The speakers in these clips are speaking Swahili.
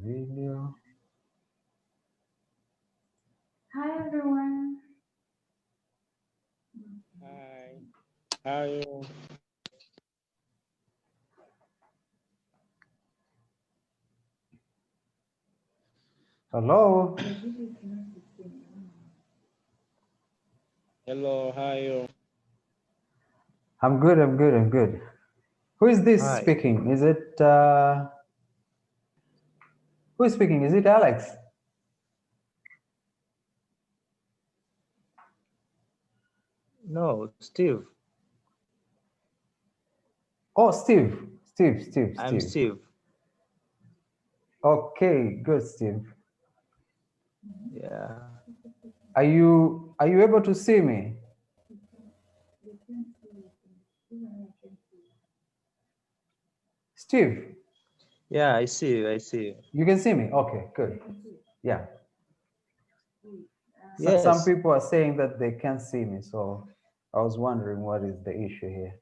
video. Hi everyone. Hi, how are you? Hello. Hello, how are you? I'm good. I'm good. I'm good. Who is this Hi. speaking? Is it who is speaking? Is it Alex? No, Steve. Oh, Steve. Steve. I'm Steve. Okay, good, Steve. Yeah. Are you able to see me? Steve, Yeah, I see you. I see you. you can see me? Okay, good. Yeah. Yes. Some people are saying that they can't see me, so I was wondering what is the issue here.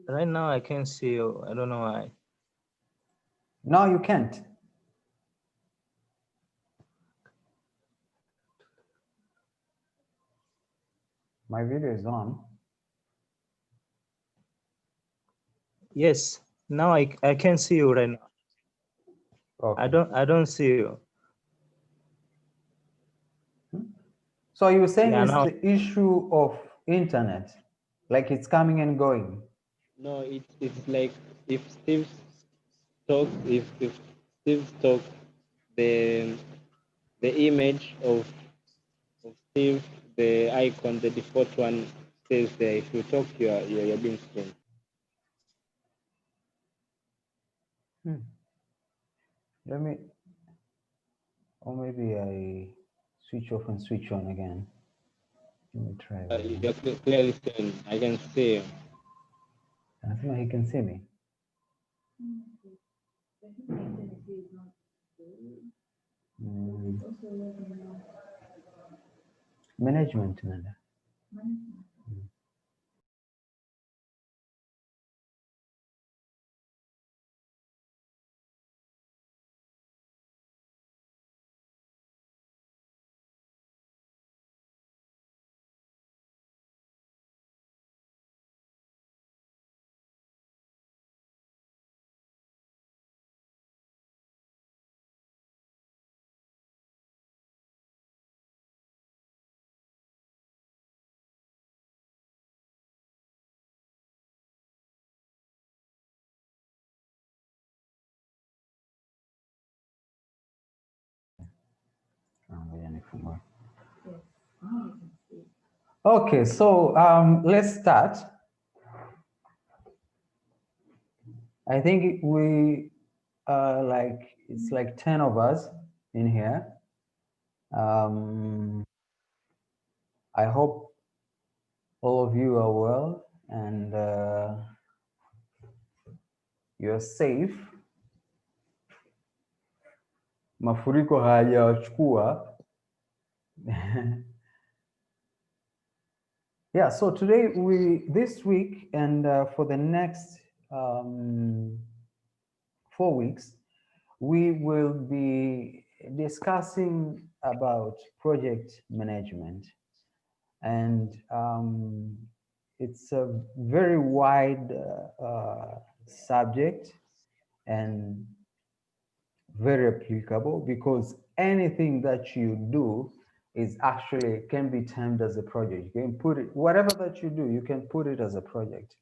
Right now I can see you. I don't know why. No, you can't. My video is on. Yes. Now I can see you right now. Okay. I don't see you. So you were saying Yeah, it's now. the issue of internet, like it's coming and going. No, it's like if Steve talks, if Steve talks, the image of Steve, the icon, the default one stays there. If you talk, you're being seen. Let me, or maybe I switch off and switch on again. Let me try that again. You're clearly seen. I can see you. I think he can see me. Management. Nanda. Okay, so let's start. I think we it's like 10 of us in here. I hope all of you are well and you're safe. Mafuriko hayajawachukua. Yeah, so today this week and for the next 4 weeks, we will be discussing about project management. And it's a very wide subject and very applicable because anything that you do is actually can be termed as a project. You can put it, whatever that you do, you can put it as a project.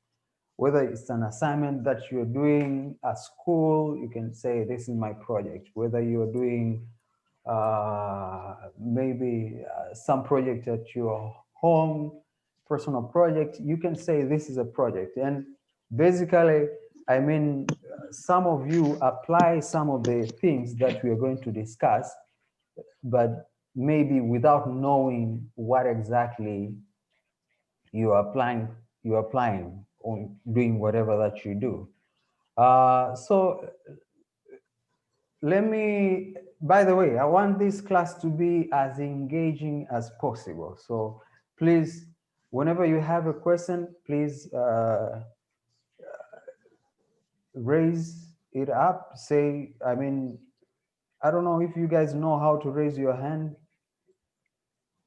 Whether it's an assignment that you're doing at school, you can say, this is my project. Whether you're doing maybe some project at your home, personal project, you can say this is a project. And basically, I mean, some of you apply some of the things that we are going to discuss, but maybe without knowing what exactly you are applying on doing whatever that you do. So let me, by the way, I want this class to be as engaging as possible. So please, whenever you have a question, please raise it up. Say, I mean, I don't know if you guys know how to raise your hand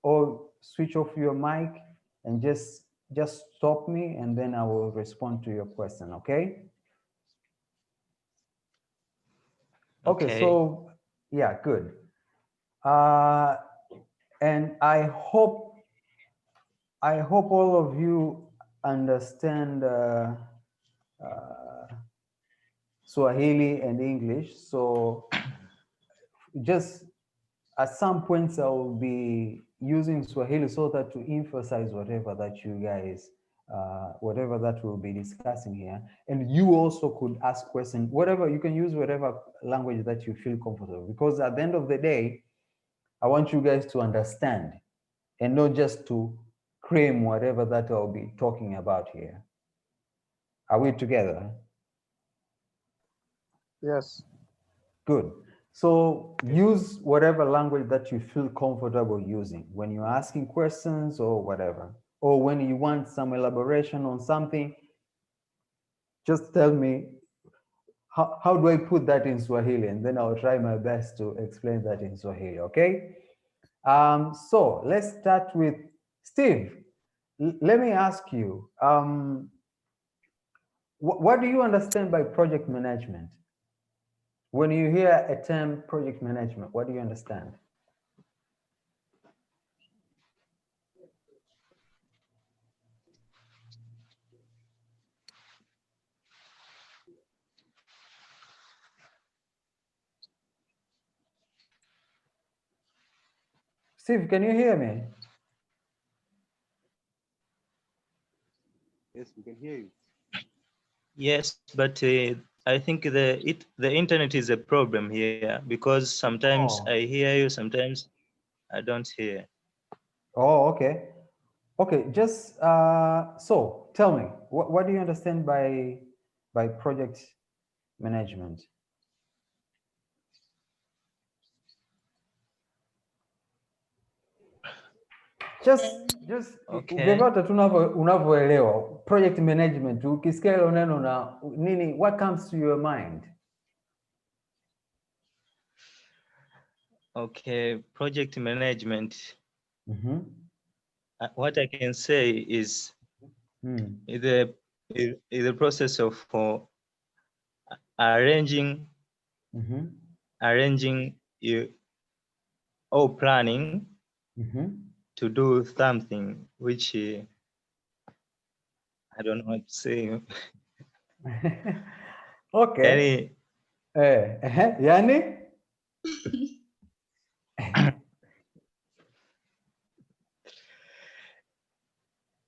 or switch off your mic and just stop me and then I will respond to your question, okay? Okay, so yeah, good. And I hope all of you understand Swahili and English. So just at some points I will be using Swahili so that to emphasize whatever that you guys, whatever that we'll be discussing here. And you also could ask questions, whatever, you can use whatever language that you feel comfortable, because at the end of the day, I want you guys to understand and not just to claim whatever that I'll be talking about here. Are we together? Yes. Good. So use whatever language that you feel comfortable using when you're asking questions or whatever, or when you want some elaboration on something, just tell me, how do I put that in Swahili? And then I'll try my best to explain that in Swahili, okay? So let's start with Steve. Let me ask you, what do you understand by project management? When you hear a term project management, what do you understand? Steve, can you hear me? Yes, we can hear you. Yes, but I think the internet is a problem here, because sometimes Oh. I hear you, sometimes I don't hear. Oh, okay. Okay, just so tell me, what do you understand by project management? Just Okay. vyovyote tu unavyoelewa project management, ukisikia hilo neno na nini, what comes to your mind? Okay, project management. Mm-hmm. What I can say is the process of arranging or planning to do something which I don't know what to say. Okay. Yani?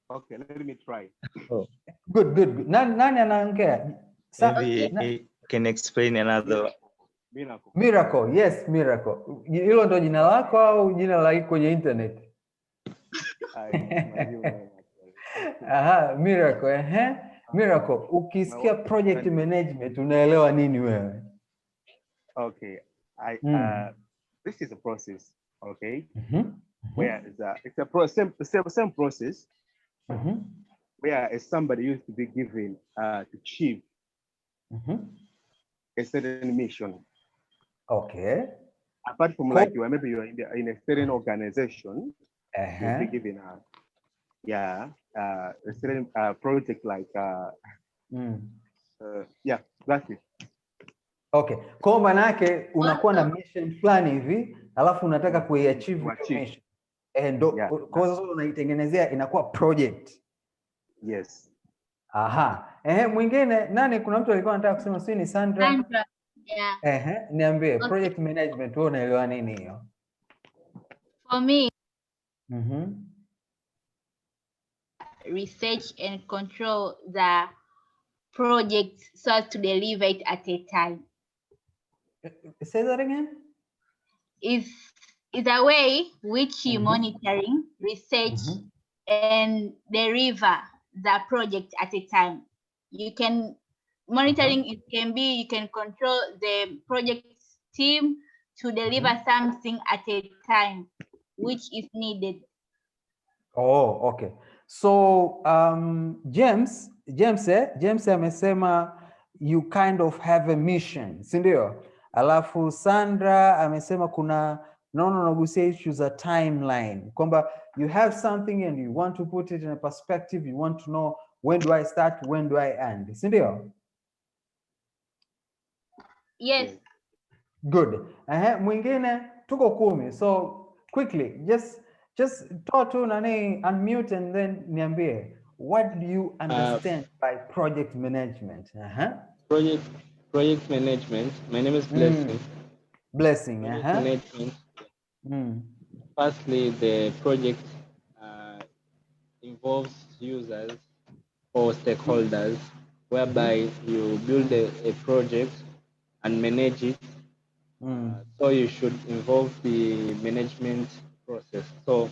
Okay, let me try. Oh. Good. Nani anaongea? Maybe I can explain another. Miracle, yes, Miracle. Hilo ndo jina lako au jina la kwenye internet? Aha, Miracle, Miracle, ukisikia project management unaelewa nini wewe? Okay, this is a process, okay? Where it's a same process where somebody used to be given to achieve a certain mission. Okay. Apart from like maybe you're in a certain organization, you'll be given a certain project like yeah, that's it. Okay. Kwa maana yake unakuwa na mission fulani hivi, alafu unataka kuiachieve mission. Kwa sababu unaitengenezea inakuwa project. Yes. Aha. Mwingine nani, kuna mtu alikuwa anataka kusema, si ni Sandra? Sandra. Yeah. Niambie, project management wewe unaelewa nini hiyo? For me, research and control the project so as to deliver it at a time. Say that again? Is a way which you monitoring, research, and deliver the project at a time. You can monitoring, it can be you can control the project team to deliver something at a time which is needed. Oh, okay. So James amesema you kind of have a mission, si ndio? Alafu Sandra amesema kuna naona unagusia issues za timeline, kwamba you have something and you want to put it in a perspective, you want to know when do I start, when do I end, si ndio? Yes. Good. Mwingine tuko 10. So quickly, just talk to nani, unmute and then niambie, what do you understand by project management? Project management. My name is Blessing. Blessing. Project management. Firstly, the project involves users or stakeholders, whereby you build a project and manage it. So you should involve the management process. So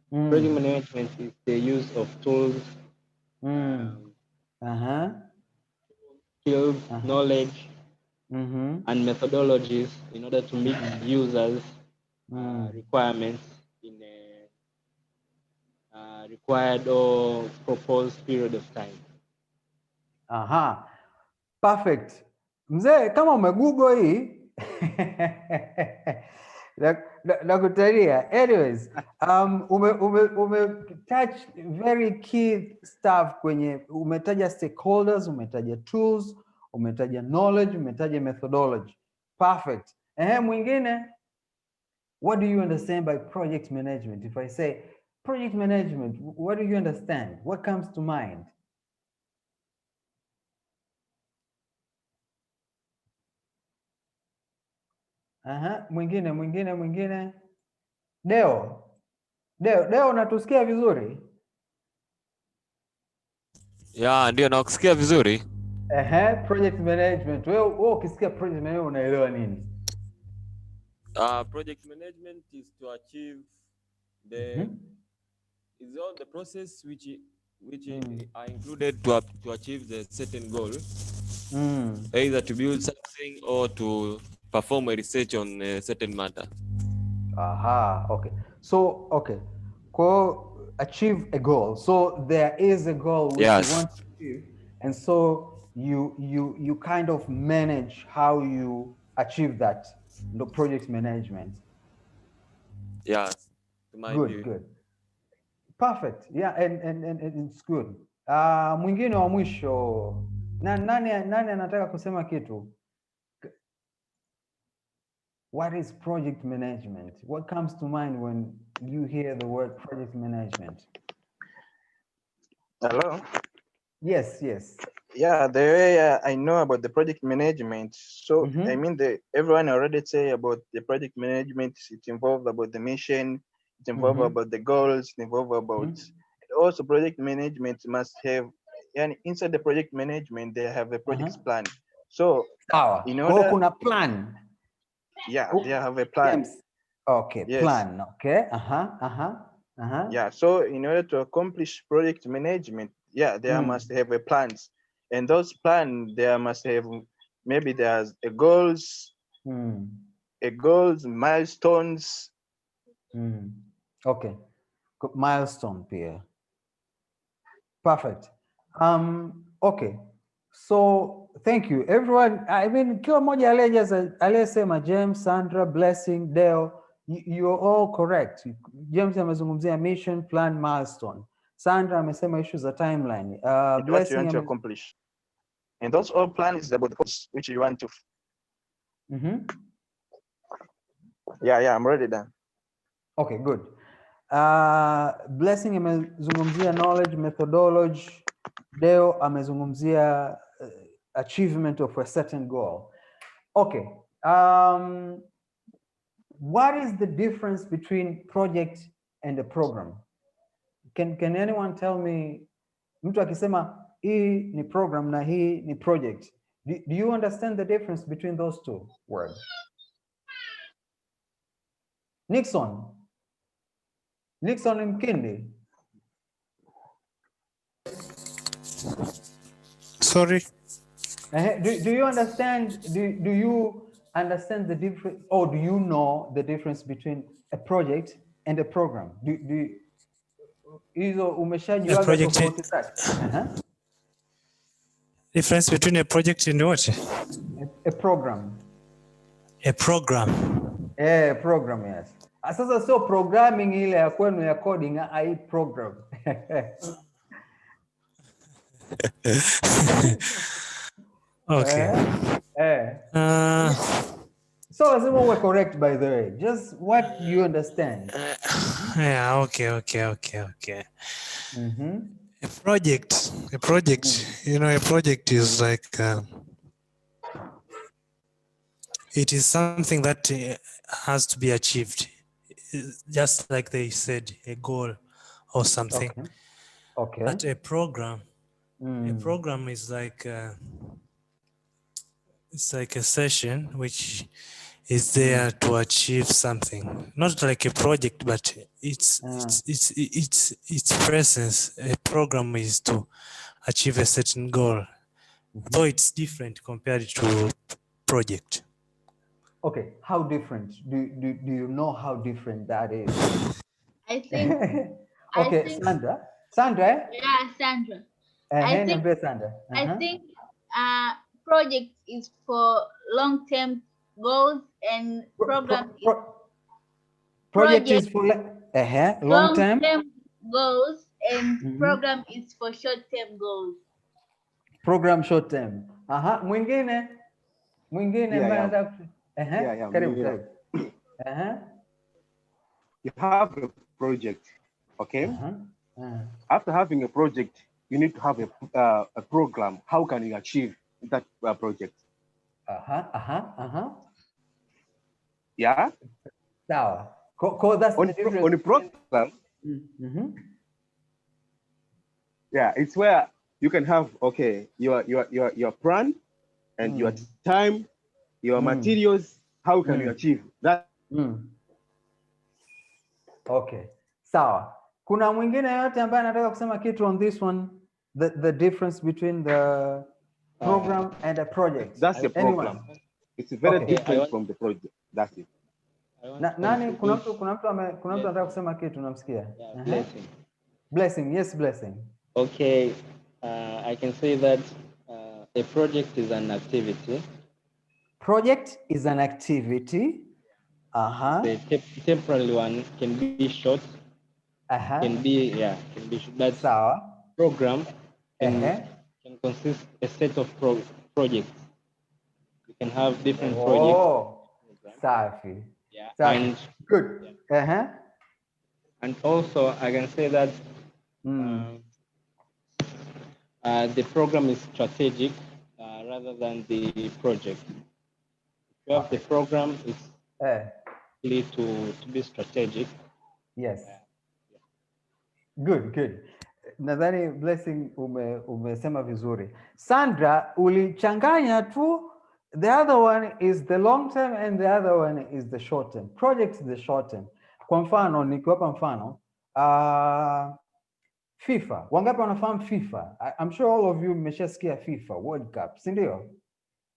project management is the use of tools, skills, knowledge, and methodologies in order to meet users' requirements in a required or proposed period of time. Perfect. Mzee, kama umegoogle hii nakutaria. Anyways, ume touch very key stuff kwenye, umetaja stakeholders, umetaja tools, umetaja knowledge, umetaja methodology. Perfect. Mwingine, what do you understand by project management? If I say project management, what do you understand? What comes to mind? Mwingine. Deo, unatusikia vizuri? Ya, ndio nakusikia vizuri. Project management. Wewe ukisikia project management unaelewa nini? Project management is to achieve the is all the process which are included to achieve the certain goal. Either to build something or to perform a research on a certain matter. Okay. So, okay. Achieve a goal. So there is a goal which you want to achieve, and so you kind of manage how you achieve that. The project management. Yes. Good. Perfect. Yeah, and it's good. Mwingine wa mwisho. Nani anataka kusema kitu? What is project management? What comes to mind when you hear the word project management? Hello? Yes. Yeah, the way I know about the project management. So, I mean, everyone already say about the project management. It involves about the mission. It involves about the goals. It involves about also project management must have, and inside the project management, they have a project plan. So, in order, kuna plan. Yeah, they have a plan. Okay, yes. Plan. Okay. Yeah. So, in order to accomplish project management, there must have a plans, and those plans there must have, maybe there's a goals, milestones. Okay, milestone here. Perfect. Okay. So thank you everyone. I mean, kila mmoja aliyesema, James, Sandra, Blessing, Dale, you're all correct. James amezungumzia mission, plan, milestone. Sandra amesema issues za timeline. Blessing, what you want to accomplish, and those all plans is about the course which you want to. Yeah, I'm already done. Okay, good. Blessing amezungumzia knowledge, methodology. Deo amezungumzia achievement of a certain goal. Okay. What is the difference between project and a program? Can anyone tell me, mtu akisema hii ni program na hii ni project, do you understand the difference between those two words? Nixon Mkindi. Sorry. Do you understand? Do you understand the difference, or do you know the difference between a project and a program? hizo umeshajuaga tofauti zake? Difference between a project and what? A program. A program. Program, yes. Sasa sio programming ile ya kwenu ya coding, ai program. Okay. So lazima uwe correct, by the way. Just what you understand. Yeah, okay. A project, you know, a project is like, it is something that has to be achieved. Just like they said, a goal or something. Okay. But a program is like, it's like a session which is there to achieve something. Not like a project, but its presence. A program is to achieve a certain goal, though it's different compared to project. Okay, how different? Do you know how different that is? I think. Okay, Sandra. Sandra? Yeah, Sandra. I think project is for long-term goals and program project is for long-term goals and program is for short-term goals. Program short-term. Mwingine karibu. You have a project, okay? After having a project, you need to have a program. How can you achieve that project? Yeah. Sawa. That's on the program. Yeah, it's where you can have your plan and your time, your materials. How can you achieve that? Okay, sawa. Kuna mwingine yote ambaye anataka kusema kitu on this one, the difference between the program and a project? That's a program. It's very different from the project. That's it. Nani, kuna mtu anataka kusema kitu, namsikia. Blessing. Blessing, yes, Blessing. Okay, I can say that a project is an activity. Project is an activity. The temporary one can be short. Can be short. But program can consist a set of projects. You can have different projects. Safi. Yeah. Safi. And good. And also I can say that the program is strategic rather than the project. If you have the program, it's to be strategic. Yes. Good. Nadhani Blessing umesema vizuri. Sandra, ulichanganya tu. The other one is the long term and the other one is the short term. Project is the short term. Kwa mfano, nikiwapa mfano, FIFA. Wangapi wanafahamu FIFA? I'm sure all of you mmeshasikia FIFA World Cup, si ndio?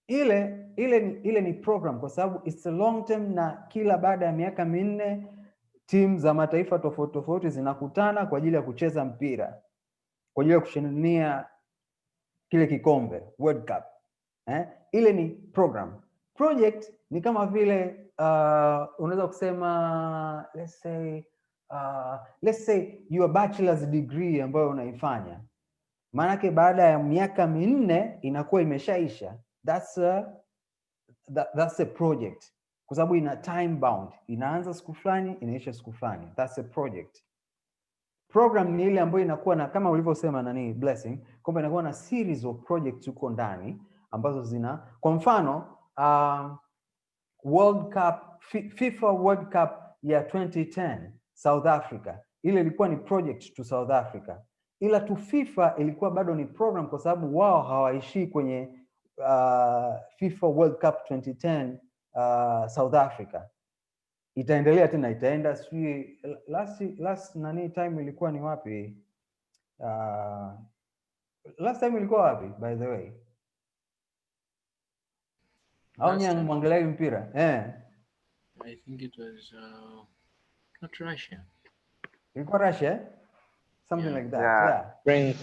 Ile ni program kwa sababu it's a long term, na kila baada ya miaka minne timu za mataifa tofauti zinakutana kwa ajili ya kucheza mpira, kwa ajili ya kushindania kile kikombe World Cup. Ile ni program. Project ni kama vile unaweza kusema let's say your bachelor's degree ambayo unaifanya. Maanake baada ya miaka minne inakuwa imeshaisha. That's a project. Kwa sababu ina time bound. Inaanza siku fulani, inaisha siku fulani. That's a project. Program ni ile ambayo inakuwa na, kama ulivyosema nani Blessing, kwamba inakuwa na series of projects huko ndani ambazo zina, kwa mfano World Cup, FIFA World Cup ya 2010 South Africa, ile ilikuwa ni project to South Africa, ila tu FIFA ilikuwa bado ni program kwa sababu wao hawaishii kwenye FIFA World Cup 2010 South Africa. Itaendelea tena, itaenda sijui last nani time ilikuwa ni wapi? Last time ilikuwa wapi by the way? Au ni mwangalia mpira? I think it was not Russia. Ilikuwa Russia? something like that. Yeah. Friends.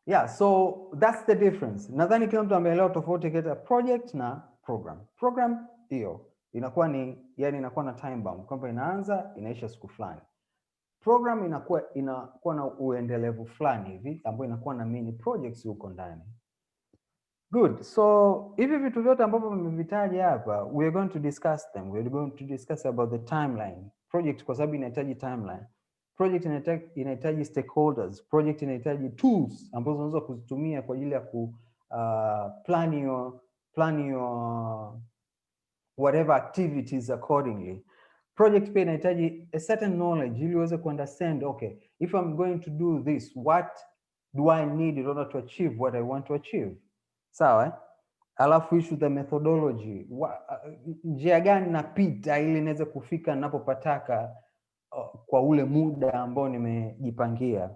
Yeah, so that's the difference. Nadhani kila mtu ameelewa tofauti kati ya project na program. Program hiyo inakuwa ni yani inakuwa na time bound kwamba inaanza inaisha siku fulani. Program inakuwa na uendelevu fulani hivi ambayo inakuwa na mini projects huko ndani. Good. So hivi vitu vyote ambavyo nimevitaja hapa, we are going to discuss them. We are going to discuss about the timeline. Project kwa sababu inahitaji timeline. Project inahitaji stakeholders. Project inahitaji tools ambazo unaweza kuzitumia kwa ajili ya ku plan your whatever activities accordingly. Project pia inahitaji a certain knowledge ili uweze ku understand, okay, if I'm going to do this, what do I need in order to achieve what I want to achieve? Sawa, eh? Alafu issue the methodology. Njia gani napita ili niweze kufika ninapopataka kwa ule muda ambao nimejipangia.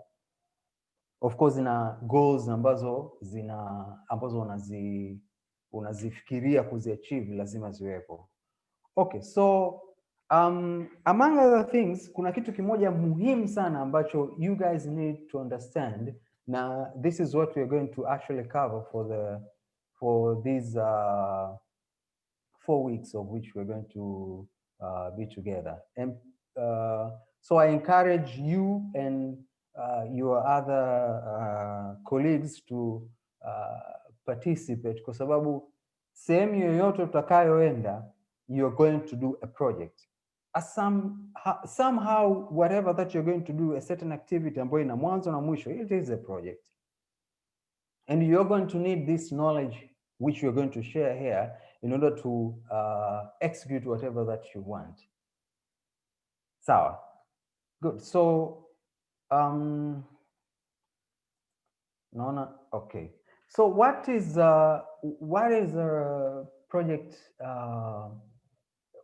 Of course na goals ambazo unazifikiria kuziachieve lazima ziwepo. Okay, so among other things, kuna kitu kimoja muhimu sana ambacho you guys need to understand. Now, this is what we're going to actually cover for these 4 weeks of which we're going to be together. And so I encourage you and your other colleagues to participate, kwa sababu sehemu yoyote utakayoenda, you're going to do a project. Somehow, whatever that you're going to do, a certain activity ambayo ina mwanzo na mwisho, it is a project. And you're going to need this knowledge which you're going to share here in order to execute whatever that you want. Sawa. Good. So, okay. So what is a project?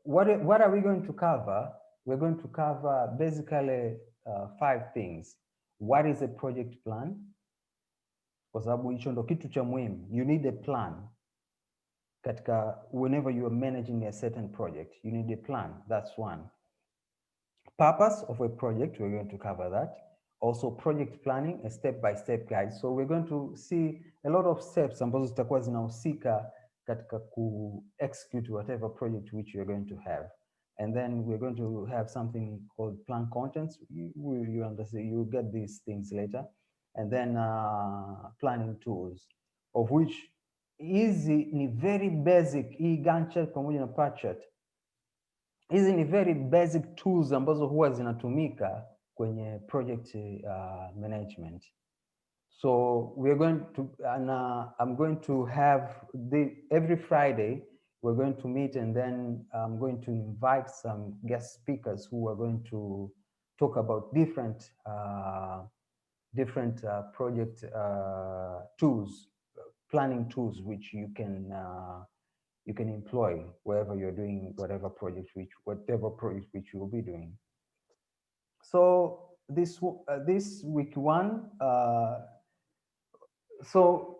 What are we going to cover? We're going to cover basically 5 things. What is a project plan? Kwa sababu hicho ndo kitu cha muhimu. You need a plan. Whenever you are managing a certain project, you need a plan. That's one. Purpose of a project, we're going to cover that. Also project planning, a step-by-step guide. So we're going to see a lot of steps ambazo zitakuwa zinahusika katika ku execute whatever project which you're going to have. And then we're going to have something called plan contents. You understand, you get these things later. And then planning tools, of which hizi ni very basic. Hii Gantt chart pamoja na pie chart, hizi ni very basic tools ambazo huwa zinatumika kwenye project management. So we're going to, I'm going to have every Friday, we're going to meet, and then I'm going to invite some guest speakers who are going to talk about different project tools, planning tools, which you can employ wherever you're doing whatever project which you will be doing. So this week 1, so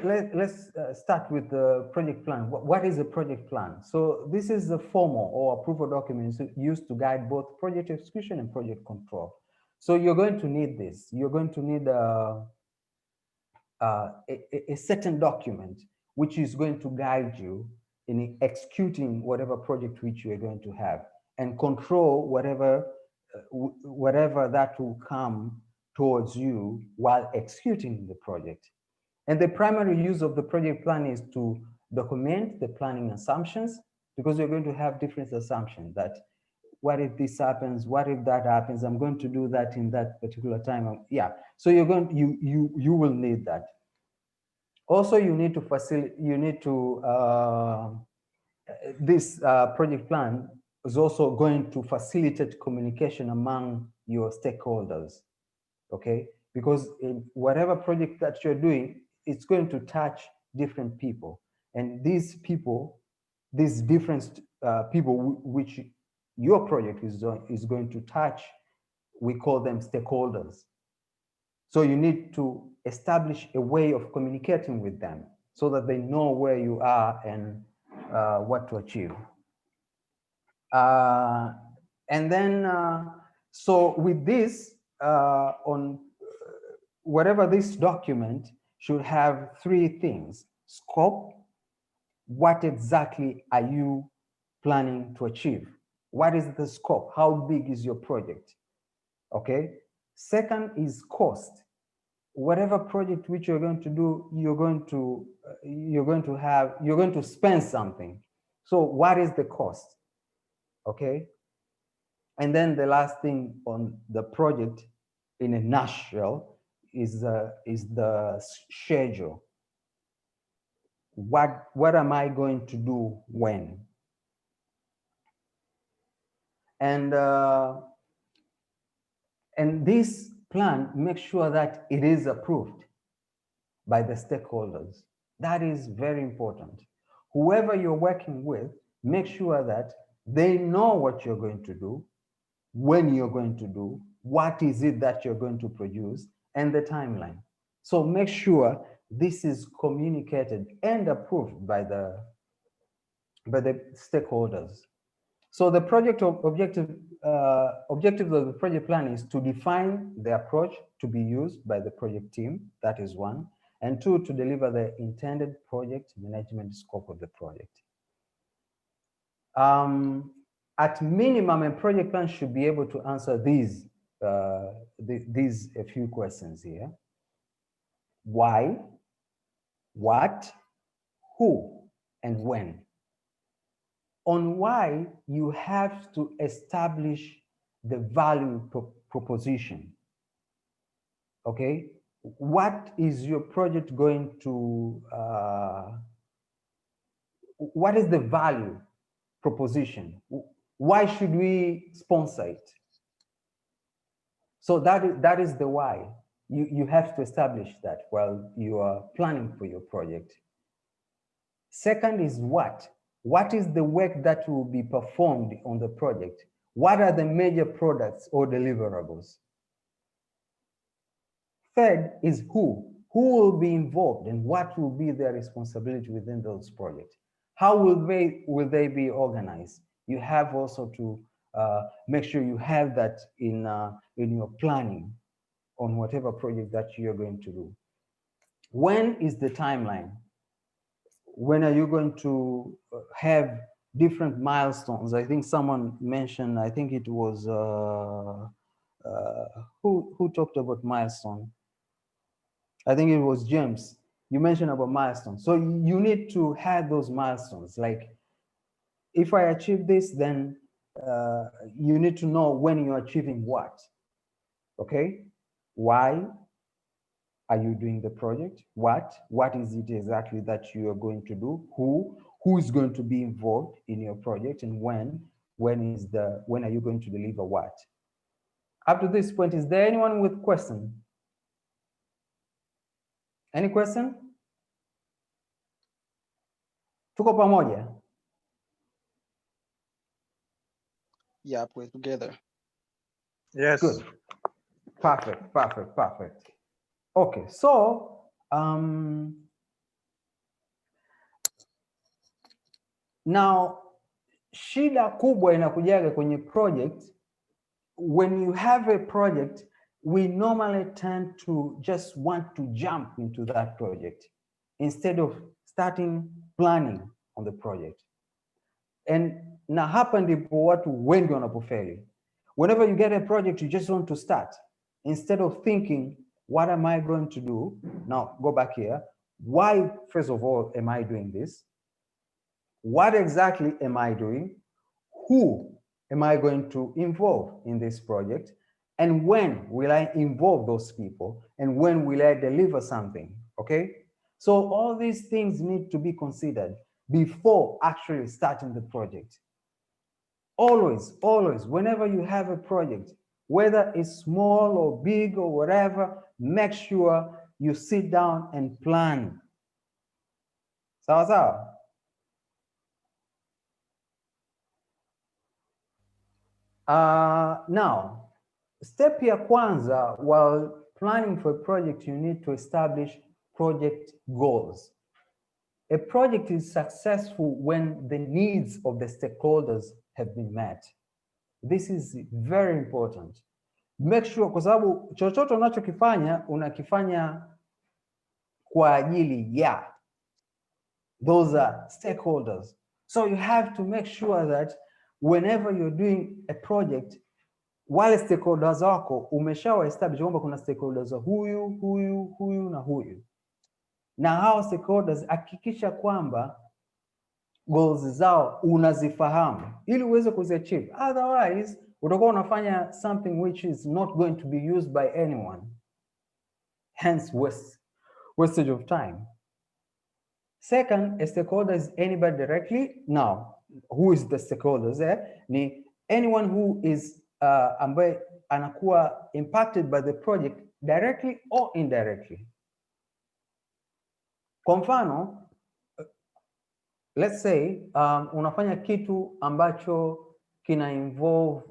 let's start with the project plan. What is a project plan? So this is the formal or approval documents used to guide both project execution and project control. So you're going to need this. You're going to need a certain document which is going to guide you in executing whatever project which you are going to have, and control whatever that will come towards you while executing the project. And the primary use of the project plan is to document the planning assumptions, because you're going to have different assumptions that what if this happens? What if that happens? I'm going to do that in that particular time. Yeah. So you're going, you will need that. Also, you need to this project plan is also going to facilitate communication among your stakeholders. Okay, because in whatever project that you're doing, it's going to touch different people, and these different people which your project is going to touch, we call them stakeholders. So you need to establish a way of communicating with them so that they know where you are and what to achieve. And then, So with this, whatever this document should have three things: scope, what exactly are you planning to achieve? What is the scope? How big is your project? Okay. Second is cost. Whatever project which you're going to do, you're going to spend something. So what is the cost? Okay. And then the last thing on the project, in a nutshell, is the schedule. What am I going to do when? And this plan makes sure that it is approved by the stakeholders. That is very important. Whoever you're working with, make sure that they know what you're going to do, when you're going to do, what is it that you're going to produce, and the timeline. So make sure this is communicated and approved by the stakeholders. So the objectives of the project plan is to define the approach to be used by the project team, that is one, and two, to deliver the intended project management scope of the project. At minimum, a project plan should be able to answer these a few questions here. Why, what, who, and when. On why, you have to establish the value proposition. Okay, what is your project going to, what is the value proposition? Why should we sponsor it? So that is the why. You have to establish that while you are planning for your project. Second is what? What is the work that will be performed on the project? What are the major products or deliverables? Third is who. Who will be involved and what will be their responsibility within those projects? How will they be organized? You have also to make sure you have that in your planning on whatever project that you're going to do. When is the timeline? When are you going to have different milestones? I think someone mentioned, I think it was, who talked about milestone? I think it was James. You mentioned about milestones. So you need to have those milestones. Like, if I achieve this, then you need to know when you're achieving what. Okay? Why are you doing the project? What is it exactly that you are going to do? Who is going to be involved in your project, and when are you going to deliver what? Up to this point, is there anyone with question? Any question? Tuko pamoja? Yeah, we're together. Yes. Good. Perfect, perfect, perfect. Okay, so now shida kubwa inakujaga kwenye project. When you have a project, we normally tend to just want to jump into that project instead of starting planning on the project. And na hapa ndipo watu wengi wanapofeli. Whenever you get a project, you just want to start instead of thinking, what am I going to do? Now go back here. Why, first of all, am I doing this? What exactly am I doing? Who am I going to involve in this project? And when will I involve those people? And when will I deliver something? Okay? So all these things need to be considered before actually starting the project. Always, always, whenever you have a project, whether it's small or big or whatever, make sure you sit down and plan. Sawa sawa? Now, step ya kwanza, while planning for a project, you need to establish project goals. A project is successful when the needs of the stakeholders have been met. This is very important. Make sure, kwa sababu chochote unachokifanya unakifanya kwa ajili ya those are stakeholders. So you have to make sure that whenever you're doing a project, wale stakeholders wako umeshawa establish kwamba kuna stakeholders huyu na huyu, na hao stakeholders hakikisha kwamba goals zao unazifahamu ili uweze kuziachieve. Otherwise utakuwa unafanya something which is not going to be used by anyone, hence wastage of time. Second, a stakeholder is anybody directly. Now, who is the stakeholders there? Ni anyone who is ambaye anakuwa impacted by the project directly or indirectly. Kwa mfano, let's say unafanya kitu ambacho kina involve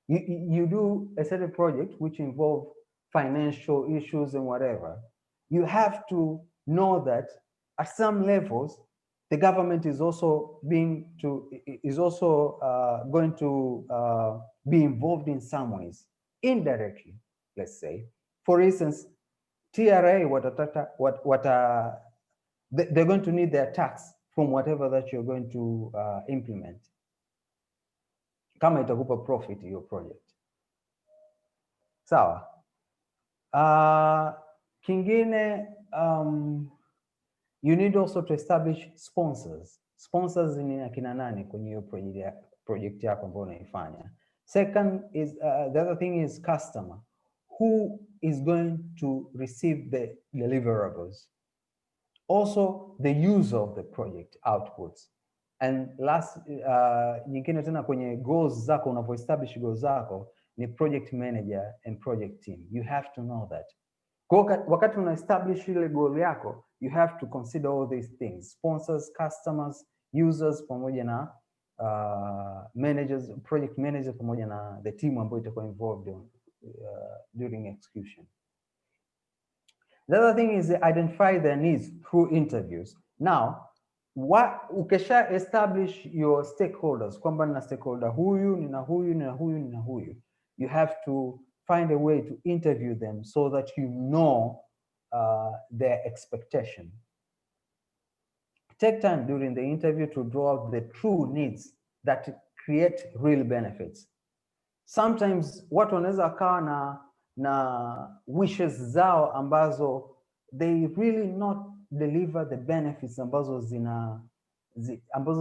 you do a certain project which involve financial issues and whatever. You have to know that at some levels the government is also going to be involved in some ways indirectly. Let's say, for instance, TRA they're going to need their tax from whatever that you're going to implement, kama itakupa profit your project. Sawa. Kingine, you need also to establish sponsors. Sponsors ni akina nani kwenye hiyo project yako ambayo unaifanya. Second is the other thing is customer. Who is going to receive the deliverables? Also the user of the project outputs. And last, nyingine tena kwenye goals zako, unavyo establish goals zako ni project manager and project team. You have to know that. Kwa wakati una establish ile goal yako, you have to consider all these things: sponsors, customers, users, pamoja na managers, project managers, pamoja na the team ambayo itakuwa involved during execution. The other thing is identify their needs through interviews. Now, ukisha establish your stakeholders, kwamba nina stakeholder huyu, nina huyu, nina huyu, nina huyu, you have to find a way to interview them so that you know their expectation. Take time during the interview to draw out the true needs that create real benefits. Sometimes watu wanaweza wakawa na wishes zao ambazo they really not deliver the benefits ambazo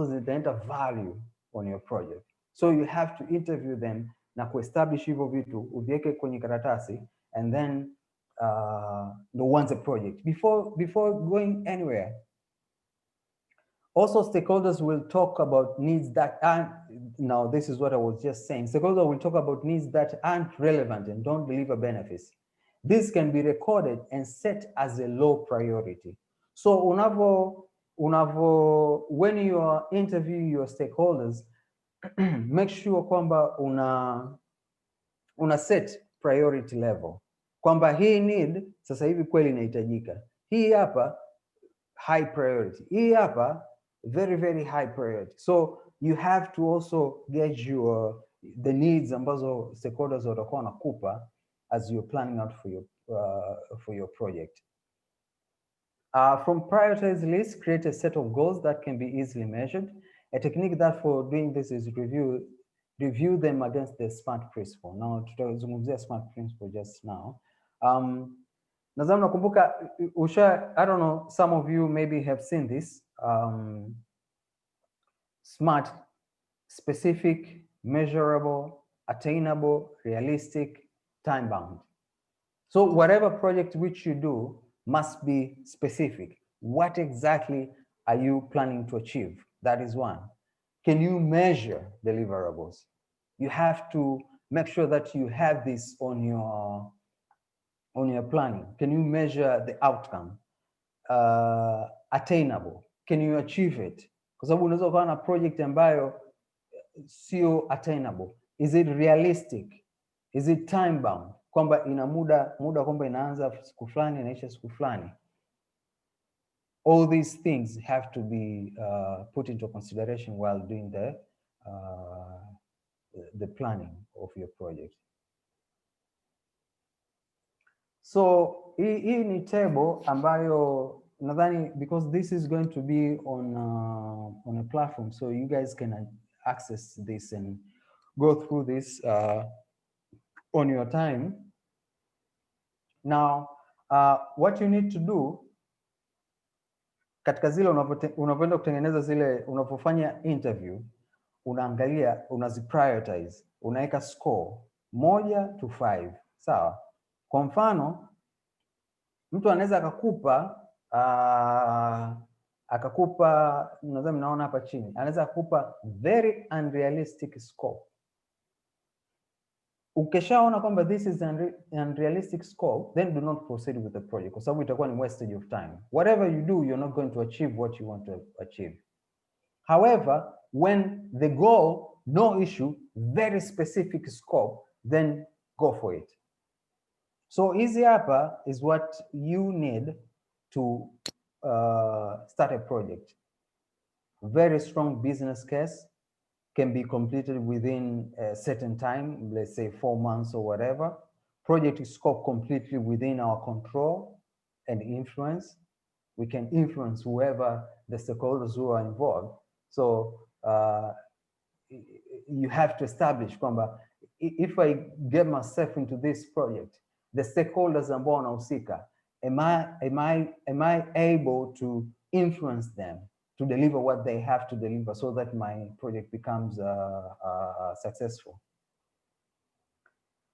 zitaenda value on your project. So you have to interview them na kuestablish hivyo vitu, uvieke kwenye karatasi, and then uanze project before going anywhere. Also, stakeholders will talk about needs that aren't, now this is what I was just saying, stakeholders will talk about needs that aren't relevant and don't deliver benefits. This can be recorded and set as a low priority. So when you are interviewing your stakeholders, make sure kwamba una set priority level. Kwamba hii need sasa hivi kweli inahitajika. Hii hapa high priority. Hii hapa very, very high priority. So you have to also gauge the needs ambazo stakeholders watakuwa wanakupa as you're planning out for your project. From prioritized list, create a set of goals that can be easily measured. A technique that for doing this is review them against the SMART principle. Now, tutazungumzia SMART principle just now. Nadhani nakumbuka, I don't know, some of you maybe have seen this. SMART: specific, measurable, attainable, realistic, time-bound. So whatever project which you do must be specific. What exactly are you planning to achieve? That is one. Can you measure deliverables? You have to make sure that you have this on your planning. Can you measure the outcome? Attainable. Can you achieve it? Kwa sababu unaweza kuwa na project ambayo sio attainable. Is it realistic? Is it time bound? Kwamba ina muda kwamba inaanza siku fulani inaisha siku fulani. All these things have to be put into consideration while doing the the planning of your project. So hii ni table ambayo nadhani, because this is going to be on a platform, so you guys can access this and go through this on your time. Now, what you need to do katika zile unapoenda kutengeneza zile, unapofanya interview, unaangalia, unaziprioritize, unaweka score 1 to 5, sawa? Kwa mfano, mtu anaweza akakupa nadhani mnaona hapa chini, anaweza kukupa very unrealistic score. Ukishaona kwamba this is an unrealistic score, then do not proceed with the project, kwa sababu itakuwa ni wastage of time. Whatever you do, you're not going to achieve what you want to achieve. However, when the goal, no issue, very specific scope, then go for it. So easy hapa is what you need to start a project. Very strong business case can be completed within a certain time, let's say 4 months or whatever. Project scope completely within our control and influence. We can influence whoever the stakeholders who are involved. So you have to establish kwamba if I get myself into this project, the stakeholders ambao wanahusika, am I able to influence them to deliver what they have to deliver so that my project becomes successful?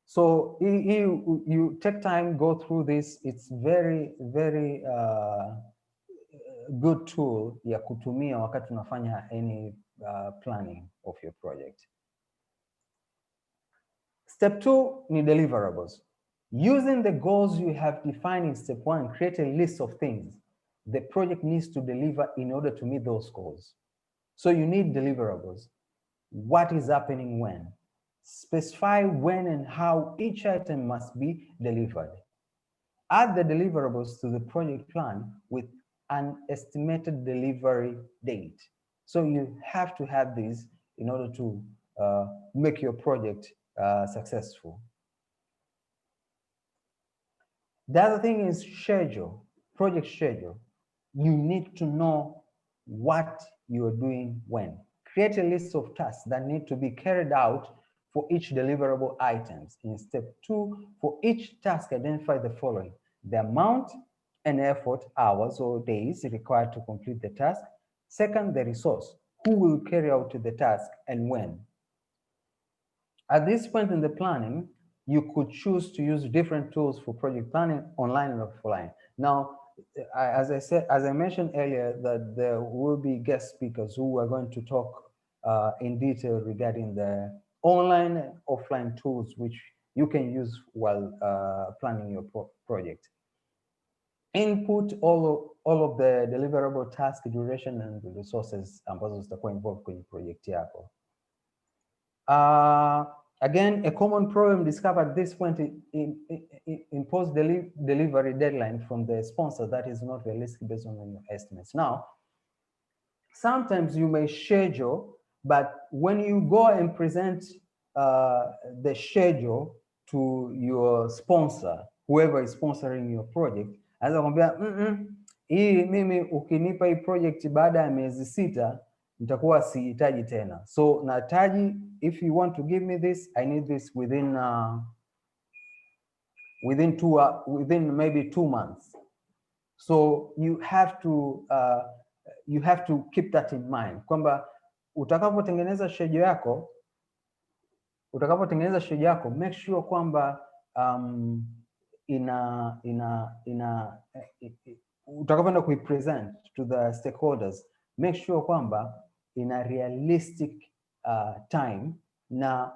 So you take time, go through this. It's very, very good tool ya kutumia wakati unafanya any planning of your project. Step 2 ni deliverables. Using the goals you have defined in step 1, create a list of things the project needs to deliver in order to meet those goals. So you need deliverables. What is happening when? Specify when and how each item must be delivered. Add the deliverables to the project plan with an estimated delivery date. So you have to have these in order to make your project successful. The other thing is schedule, project schedule. You need to know what you are doing when. Create a list of tasks that need to be carried out for each deliverable items. In step 2, for each task, identify the following: the amount and effort, hours or days required to complete the task. Second, the resource, who will carry out the task and when. At this point in the planning, you could choose to use different tools for project planning, online and offline. Now, as I mentioned earlier, that there will be guest speakers who are going to talk in detail regarding the online and offline tools which you can use while planning your project. Input all of the deliverable task duration and the resources ambazo zitakuwa involved kwenye project yako. Again, a common problem discovered at this point imposed delivery deadline from the sponsor that is not realistic based on your estimates. Now, sometimes you may schedule, but when you go and present the schedule to your sponsor, whoever is sponsoring your project, anaweza kwambia hii mimi ukinipa hii project baada ya miezi 6 nitakuwa sihitaji tena. So nahitaji, if you want to give me this, I need this within maybe 2 months. So you have to keep that in mind kwamba utakapotengeneza schedule yako, make sure kwamba utakapoenda kuipresent to the stakeholders, make sure kwamba ina realistic time na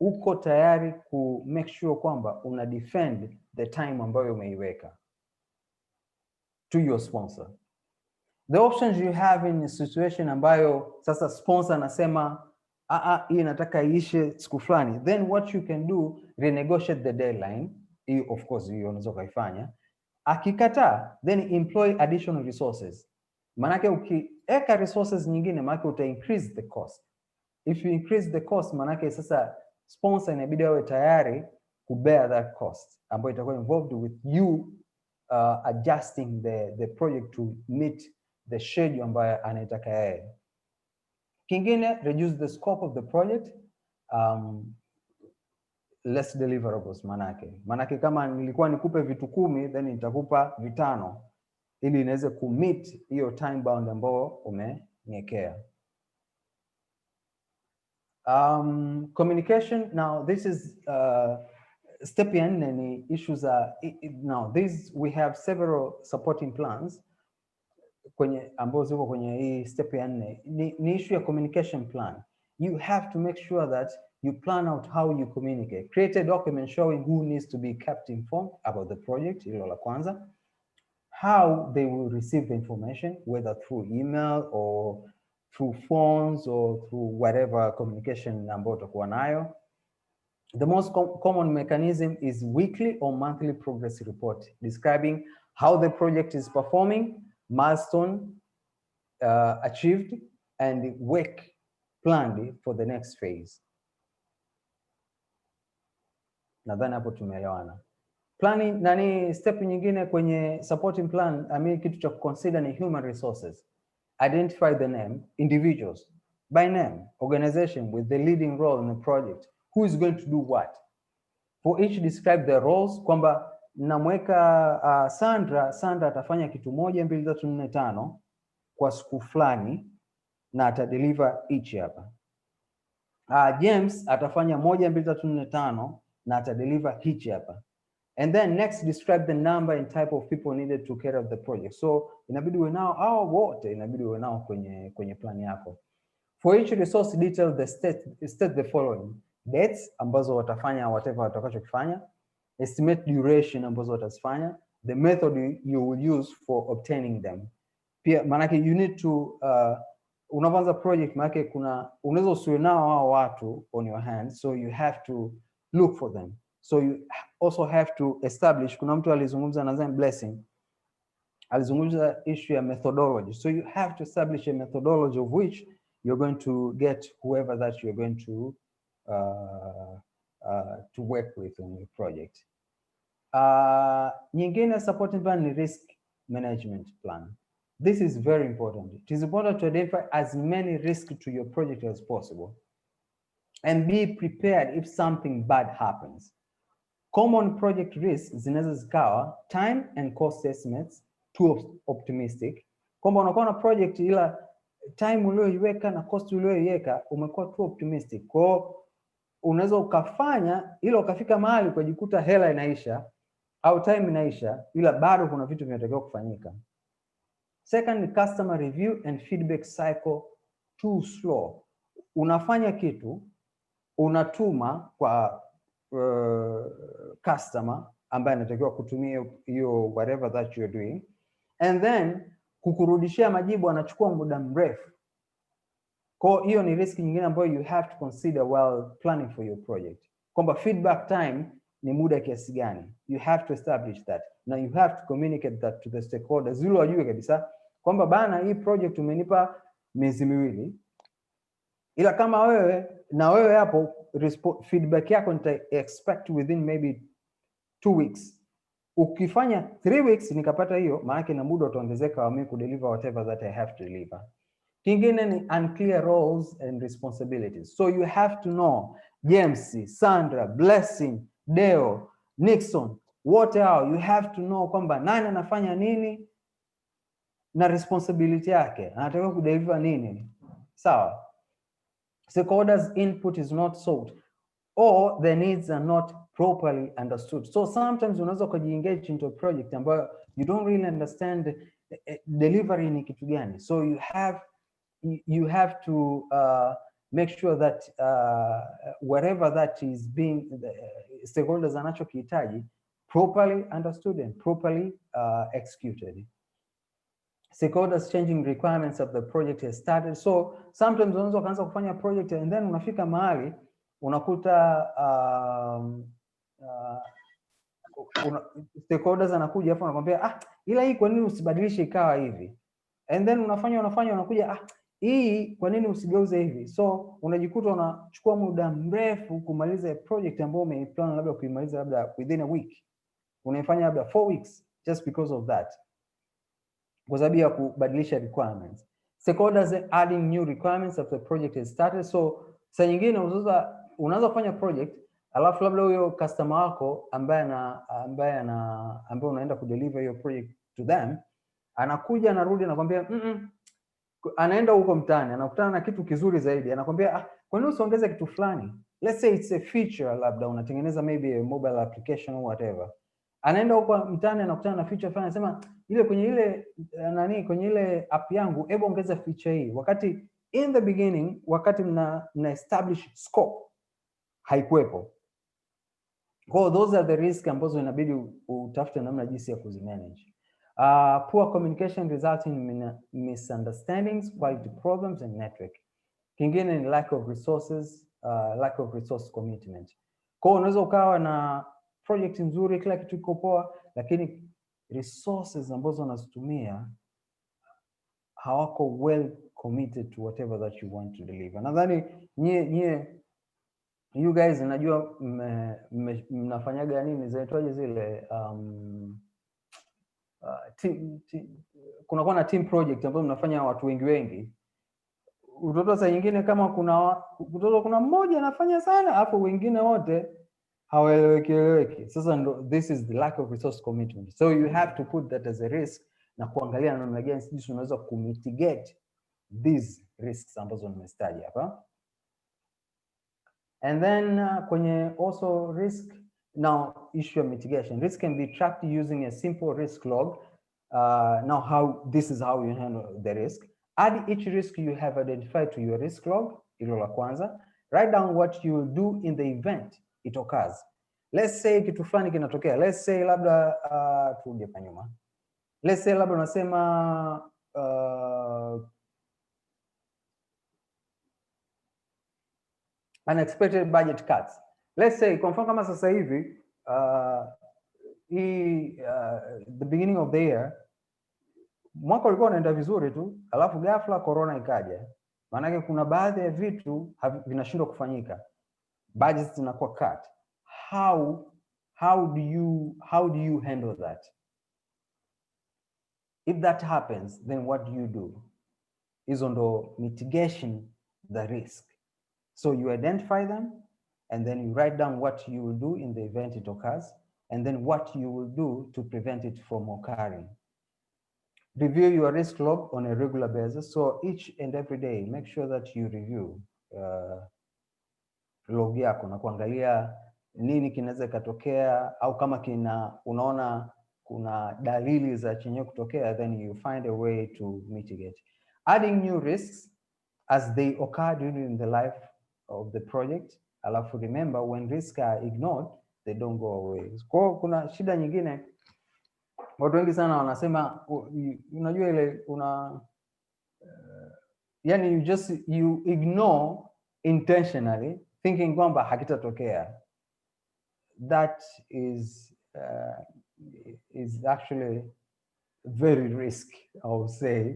uko tayari ku make sure kwamba una defend the time ambayo umeiweka to your sponsor. The options you have in a situation ambayo sasa sponsor anasema hii nataka iishe siku fulani, then what you can do, renegotiate the deadline. Hii of course hiyo unaweza kuifanya. Akikataa, then employ additional resources. Manake ukiweka resources nyingine, manake uta increase the cost. if you increase the cost, manake sasa sponsor inabidi awe tayari to bear that cost ambayo itakuwa involved with you adjusting the project to meet the schedule ambayo anaitaka yeye. Kingine, reduce the scope of the project, less deliverables manake kama nilikuwa nikupe vitu 10 then nitakupa 5 ili inaweze kumeet hiyo time bound ambayo umeniwekea. Communication, now this is step ya 4 ni issues now this we have several supporting plans kwenye ambazo ziko kwenye hii step ya 4 ni issue ya communication plan. You have to make sure that you plan out how you communicate. Create a document showing who needs to be kept informed about the project, hilo la kwanza. How they will receive the information, whether through email or through phones or through whatever communication ambayo utakuwa nayo. The most common mechanism is weekly or monthly progress report describing how the project is performing, milestone achieved, and work planned for the next phase. Nadhani hapo tumeelewana. Planning, step nyingine kwenye supporting plan, kitu cha consider ni human resources. Identify the name, individuals, by name, organization with the leading role in the project. Who is going to do what? For each describe the roles, kwamba namweka Sandra atafanya kitu 1 2 3 4 5 kwa siku fulani na atadeliver each hapa. James atafanya 1 2 3 4 5 na atadeliver each hapa. And then next describe the number and type of people needed to carry out the project. So inabidi uwe nao hao wote, inabidi uwe nao kwenye plan yako. For each resource detail the state the following: dates ambazo watafanya whatever watakachokifanya, estimate duration ambazo watazifanya, the method you will use for obtaining them. Pia manake you need to unaanza project manake unaweza usiwe nao hao watu on your hands, so you have to look for them. So you also have to establish, kuna mtu alizungumza nadhani Blessing alizungumza issue ya methodology. So you have to establish a methodology of which you're going to get whoever that you're going to work with on your project. Nyingine supporting plan ni risk management plan. This is very important. It is important to identify as many risks to your project as possible and be prepared if something bad happens. Common project risks zinaweza zikawa time and cost estimates too optimistic. Kwamba unakuwa na project ila time ulioiweka na cost ulioiweka umekuwa too optimistic. Kwa unaweza ukafanya ila ukafika mahali ukajikuta hela inaisha au time inaisha ila bado kuna vitu vinatakiwa kufanyika. Second, customer review and feedback cycle too slow. Unafanya kitu unatuma kwa customer ambaye anatakiwa kutumia hiyo whatever that you're doing, and then kukurudishia majibu anachukua muda mrefu. Kwa hiyo ni risk nyingine ambayo you have to consider while planning for your project. Kwamba feedback time ni muda kiasi gani. You have to establish that. Now you have to communicate that to the stakeholders. Zile wajue kabisa kwamba bana hii project umenipa miezi 2. Ila kama wewe hapo feedback yako nita expect within maybe 2 weeks. Ukifanya 3 weeks nikapata hiyo, maana na muda utaongezeka wa mimi kudeliver whatever that I have to deliver. Kingine ni unclear roles and responsibilities. So you have to know James, Sandra, Blessing, Deo, Nixon, wote hao you have to know kwamba nani anafanya nini na responsibility yake, anatakiwa kudeliver nini. Sawa? Stakeholders' input is not sought or the needs are not properly understood. So sometimes unaweza kujiengage into a project ambayo you don't really understand delivery ni kitu gani. So you have to make sure that whatever that is being stakeholders anachokihitaji properly understood and properly executed. Stakeholders changing requirements of the project has started. So sometimes unaweza kuanza kufanya project and then unafika mahali unakuta stakeholders anakuja hapo anakuambia ila hii kwa nini usibadilishe ikawa hivi, and then unafanya unakuja hii kwa nini usigeuze hivi? So unajikuta unachukua muda mrefu kumaliza project ambayo umeiplan labda kuimaliza labda within a week, unaifanya labda 4 weeks just because of that, kwa sababu ya kubadilisha requirements. Stakeholders adding new requirements after the project has started. So saa nyingine unaweza kufanya project alafu labda huyo customer wako ambaye unaenda kudeliver hiyo project to them, anakuja anarudi anakwambia anaenda huko mtaani anakutana na kitu kizuri zaidi, anakwambia kwa nini usiongeze kitu fulani? Let's say it's a feature, labda unatengeneza maybe a mobile application or whatever. Anaenda huko mtaani anakutana na feature fulani, anasema ile kwenye ile app yangu, hebu ongeza feature hii, wakati in the beginning, wakati mna establish scope haikuwepo. Kwa those are the risk ambazo inabidi utafute namna jinsi ya kuzimanage. Poor communication resulting in misunderstandings, quality problems and network. Kingine ni lack of resources, lack of resource commitment. Kwa unaweza ukawa na project nzuri, kila kitu kiko poa, lakini resources ambazo unazitumia hawako well committed to whatever that you want to deliver. Nadhani you guys najua mnafanyaga nini zinaitwaje zile kunakuwa na team project ambazo mnafanya watu wengi. Utoto saa nyingine kama kuna mmoja anafanya sana afu wengine wote hawaeleweki. Sasa this is the lack of resource commitment. So you have to put that as a risk na kuangalia namna gani sisi unaweza kumitigate these risks ambazo nimestaja hapa. And then kwenye also risk, now issue of mitigation. Risk can be tracked using a simple risk log. Now this is how you handle the risk. Add each risk you have identified to your risk log, hilo la kwanza. Write down what you will do in the event it occurs. Let's say kitu fulani kinatokea. Let's say labda turudi hapa nyuma. Let's say labda unasema unexpected budget cuts. Let's say kwa mfano kama sasa hivi the beginning of the year mwaka ulikuwa unaenda vizuri tu, alafu ghafla corona ikaja. Maana yake kuna baadhi ya vitu vinashindwa kufanyika, budgets zinakuwa cut. How do you handle that? If that happens, then what do you do? Hizo ndo mitigation the risk. So you identify them and then you write down what you will do in the event it occurs and then what you will do to prevent it from occurring. Review your risk log on a regular basis. So each and every day, make sure that you review log yako na kuangalia nini kinaweza katokea, au kama unaona kuna dalili za chenye kutokea, then you find a way to mitigate. Adding new risks as they occur during the life of the project. Alafu remember, when risks are ignored, they don't go away. Kwa kuna shida nyingine, watu wengi sana wanasema, unajua ile yani you ignore intentionally thinking kwamba hakitatokea. That is actually very risky, I would say.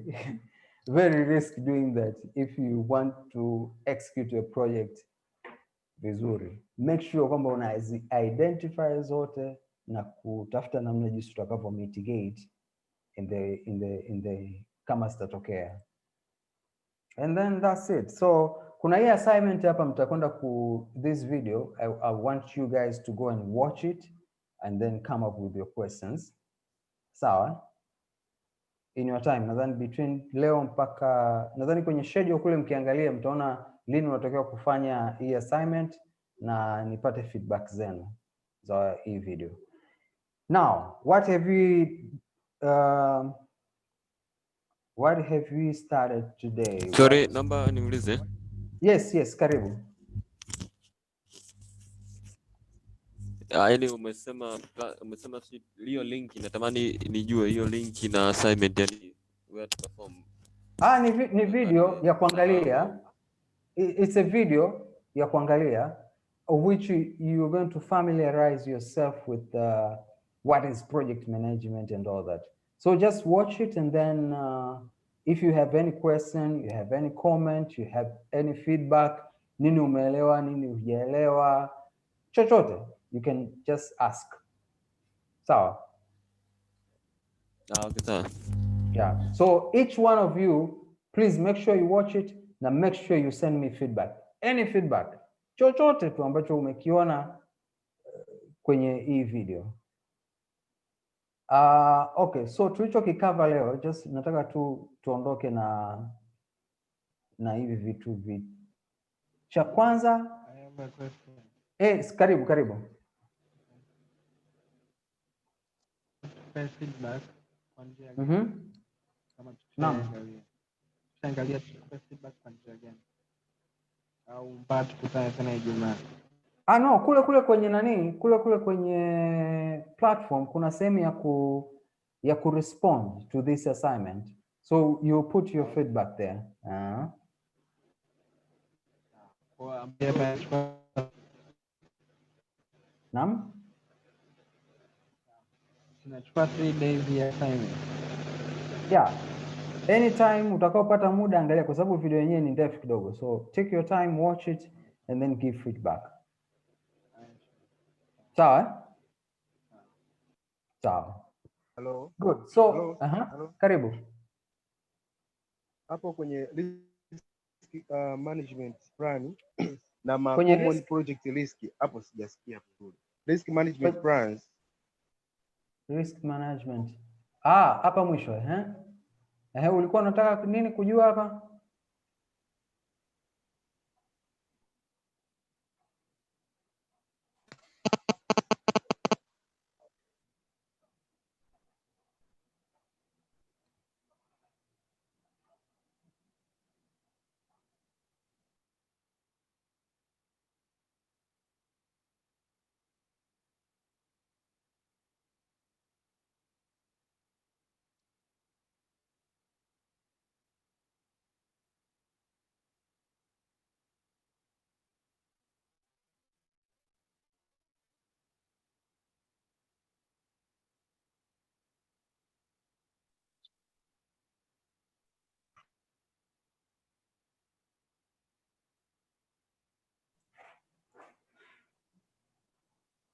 Very risky doing that if you want to execute a project vizuri. Make sure kwamba unazi identify zote na kutafuta namna jinsi tutakavyo mitigate in the kama zitatokea. And then that's it. So kuna hii assignment hapa, mtakwenda this video. I want you guys to go and watch it and then come up with your questions. Sawa? In your time, nadhani between leo mpaka, nadhani kwenye schedule kule mkiangalia mtaona lini unatakiwa kufanya hii assignment na nipate feedback zenu za hii video. Now, what have we started today? Sorry, namba niulize. Yes, karibu. Yaani umesema hiyo link, natamani nijue hiyo link na assignment, yani where to perform. Ni video ya kuangalia. It's a video ya kuangalia of which you're going to familiarize yourself with what is project management and all that. So just watch it and then if you have any question, you have any comment, you have any feedback, nini umeelewa, nini hujaelewa, chochote, you can just ask. Sawa? Okay, sawa. Yeah. So each one of you, please make sure you watch it na make sure you send me feedback. Any feedback. Chochote tu ambacho umekiona kwenye hii video. Okay, so tulichokikava leo, just nataka tuondoke na hivi vitu cha kwanza. Karibu. Feedback kwa njia gani? Kama tukiangalia feedback kwa njia gani? Au mpaka tukutane tena Ijumaa? No, kule kwenye nani? Kule kwenye platform kuna sehemu ya ku respond to this assignment. So you put your feedback there. Naam? Tunachukua 3 days ya assignment. Yeah. Anytime utakaopata muda angalia, kwa sababu video yenyewe ni ndefu kidogo. So take your time, watch it and then give feedback. Sawa? Sawa. Hello. Good. So, Hello. Karibu. Hapo kwenye risk management plan na Kwenye common risk? project risk hapo sijasikia vizuri. Risk management plans. Risk management. Hapa mwisho ulikuwa unataka nini kujua hapa?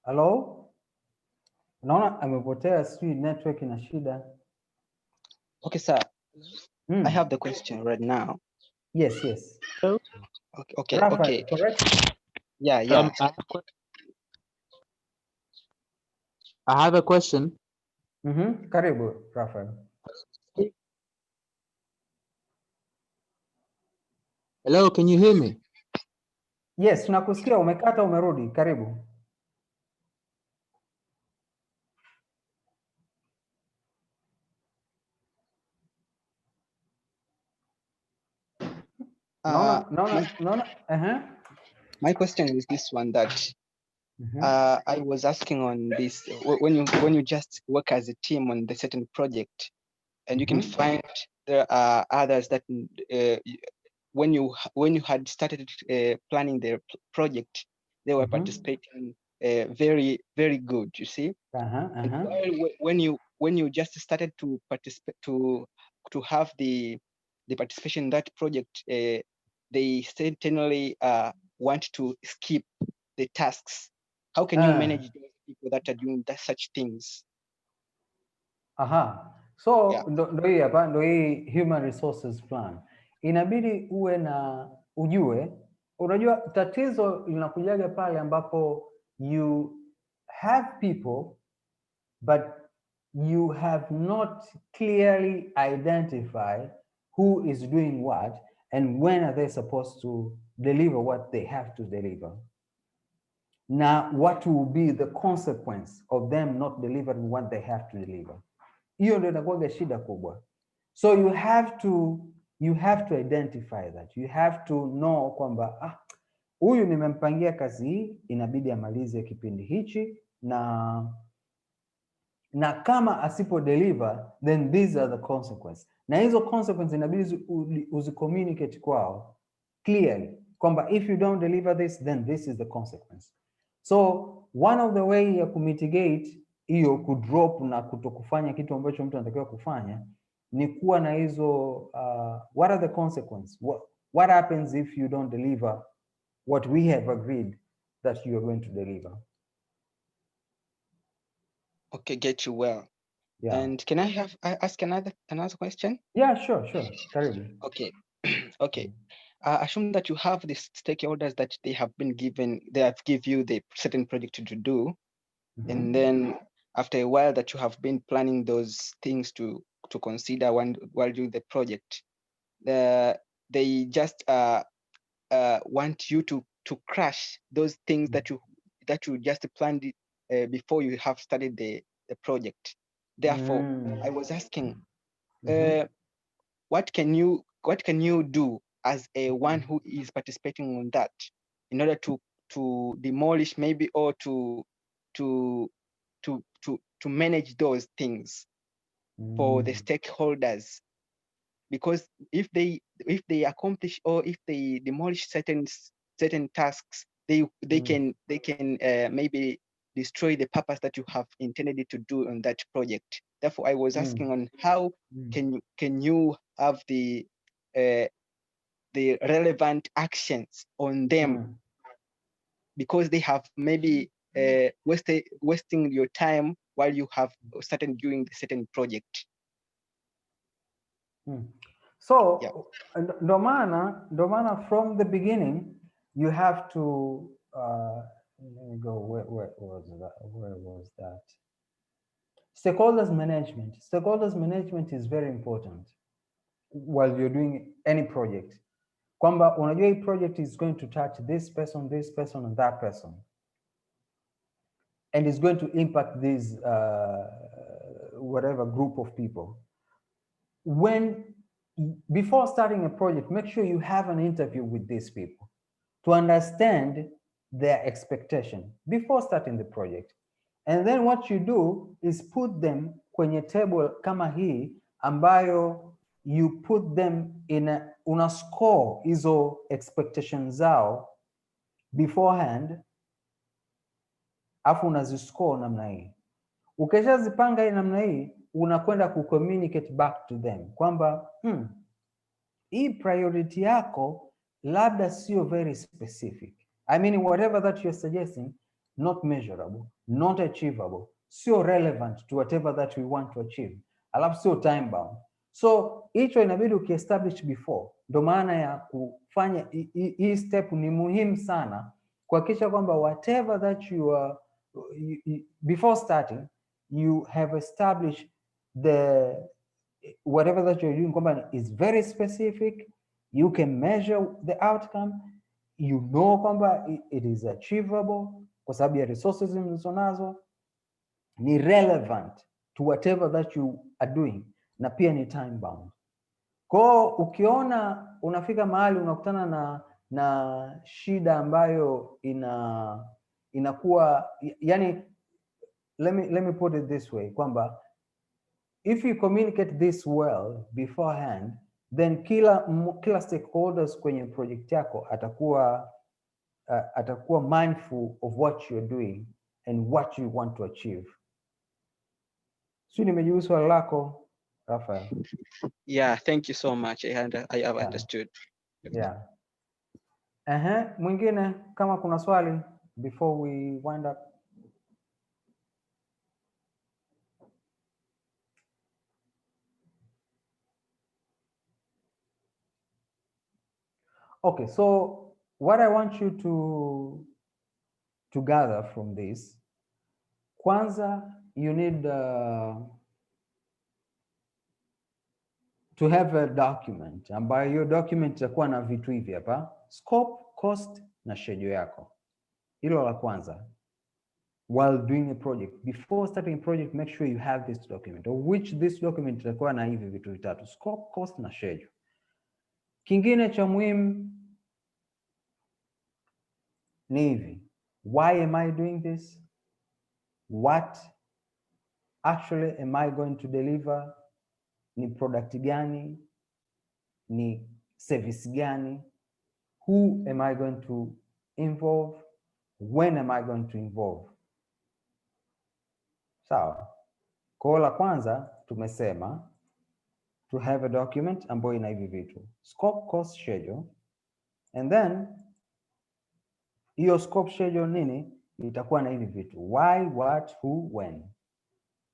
Hello? Naona amepotea, sijui network ina shida. Okay, sir. I have the question right now. Yes. Okay. Rafael, correct? Yeah. I have a question. Karibu, Rafael. Hello, can you hear me? Yes, tunakusikia, umekata umerudi. Karibu. My question is this one, that I was asking on this, when you just work as a team on the certain project, and you can find there are others that when you had started planning their project, they were participating very, very good, you see. When you just started to participate, to have the participation in that project, they certainly want to skip the tasks. How can you manage those people that are doing such things? So ndo hii human resources plan. Inabidi uwe na unajua tatizo linakujaga pale ambapo you have people but you have not clearly identified who is doing what and when are they supposed to deliver what they have to deliver. Now, what will be the consequence of them not delivering what they have to deliver? Hiyo ndio inakuwa shida kubwa. So you have to identify that. You have to know kwamba huyu nimempangia kazi hii, inabidi amalize kipindi hichi, na kama asipo deliver, then these are the consequences. Na hizo consequences inabidi uzicommunicate kwao clearly kwamba if you don't deliver this, then this is the consequence. So one of the way ya kumitigate hiyo kudrop na kutokufanya kitu ambacho mtu anatakiwa kufanya ni kuwa na hizo what are the consequences? What happens if you don't deliver what we have agreed that you are going to deliver? Okay, get you well. Yeah. And can I ask another question? Yeah, sure. Karibu. Okay. Okay. Assume that you have the stakeholders that they have give you the certain project to do, and then after a while that you have been planning those things to consider while doing the project, they just want you to crash those things that you just planned before you have started the project. Therefore, I was asking, what can you do as a one who is participating on that in order to demolish maybe or to manage those things for the stakeholders? Because if they accomplish or if they demolish certain tasks, they can maybe destroy the purpose that you have intended it to do on that project. Therefore, I was asking on how can you have the relevant actions on them, because they have maybe wasting your time while you have started doing the certain project. So ndo maana from the beginning you have to let me go, where was that? Stakeholders management is very important while you're doing any project, kwamba unajua hii project is going to touch this person and that person, and it's going to impact this whatever group of people. Before starting a project, make sure you have an interview with these people to understand their expectation before starting the project. And then what you do is put them kwenye table kama hii ambayo you put them in una score hizo expectations zao beforehand, afu unaziscore namna hii. Ukishazipanga hii namna hii, unakwenda kucommunicate back to them kwamba hii priority yako labda sio very specific. I mean, whatever that you're suggesting, not measurable, not achievable, sio relevant to whatever that we want to achieve, alafu sio time bound. So hicho inabidi ukiestablish before. Ndo maana ya kufanya hii step ni muhimu sana, kuhakikisha kwamba whatever that you are before starting you have established whatever that you're doing kwamba is very specific, you can measure the outcome, you know kwamba it is achievable kwa sababu ya resources mlizonazo, ni relevant to whatever that you are doing, na pia ni time bound. Kwa ukiona unafika mahali unakutana na shida ambayo inakuwa yani, let me put it this way kwamba if you communicate this well beforehand, then kila stakeholders kwenye project yako atakuwa mindful of what you're doing and what you want to achieve. So nimejibu swali lako, Rafael. Yeah, thank you so much. I have understood. Yeah. Mwingine kama kuna swali before we wind up. Okay, so what I want you to gather from this, kwanza, you need to have a document ambayo hiyo document itakuwa na vitu hivi hapa: scope, cost na schedule yako. Hilo la kwanza. While doing a project, before starting a project, make sure you have this document, of which this document itakuwa na hivi vitu vitatu: scope, cost na schedule. Kingine cha muhimu ni hivi: why am I doing this? What actually am I going to deliver? Ni product gani? Ni service gani? Who am I going to involve? When am I going to involve? Sawa. Kwa la kwanza tumesema to have a document ambayo ina hivi vitu: scope, cost, schedule, and then hiyo scope, schedule nini itakuwa na hivi vitu: why, what, who, when.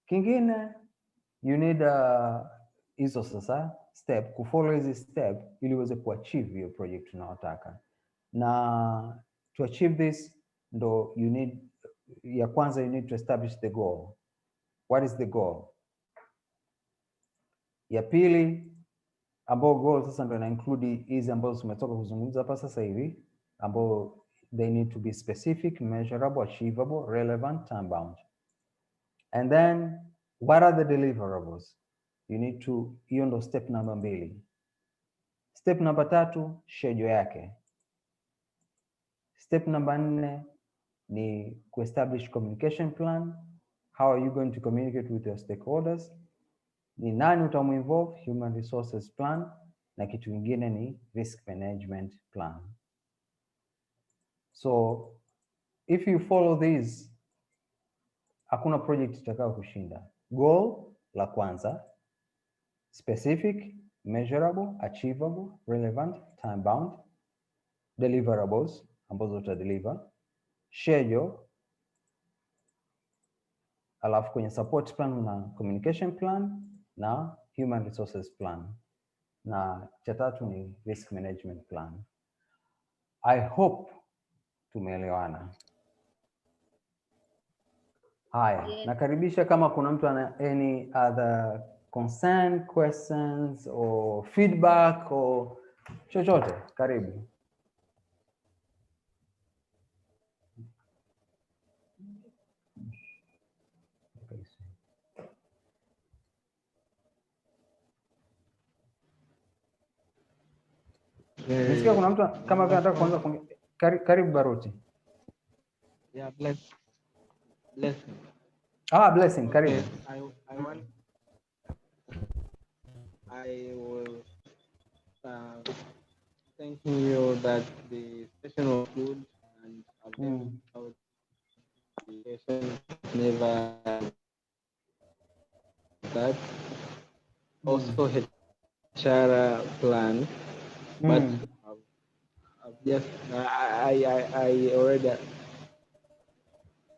Kingine you need hizo sasa step, kufollow hizi step ili uweze kuachieve hiyo project unayotaka. Na to achieve this ndo you need, ya kwanza you need to establish the goal. What is the goal? Ya pili ambao goal sasa ndo ina include hizi ambazo tumetoka kuzungumza hapa sasa hivi, ambao they need to be specific, measurable, achievable, relevant, time bound. And then what are the deliverables? You need to, hiyo ndo step namba 2. Step namba 3, schedule yake. Step namba 4 ni kuestablish communication plan. How are you going to communicate with your stakeholders? Ni nani utamuinvolve, human resources plan, na kitu kingine ni risk management plan. So if you follow these, hakuna project itakao kushinda. Goal la kwanza, specific, measurable, achievable, relevant, time bound. Deliverables ambazo utadeliver, schedule, alafu kwenye support plan na communication plan na human resources plan, na cha tatu ni risk management plan. I hope tumeelewana. Haya, Yes. nakaribisha kama kuna mtu ana any other concern, questions or feedback or chochote, karibu. Nisikia kuna mtu kama vile anataka kuanza kuongea. Karibu Baruti. Yeah, blessing. Blessing, karibu. I will thanking you that the session was good and about the session never that. Also HR plan, but I've just I already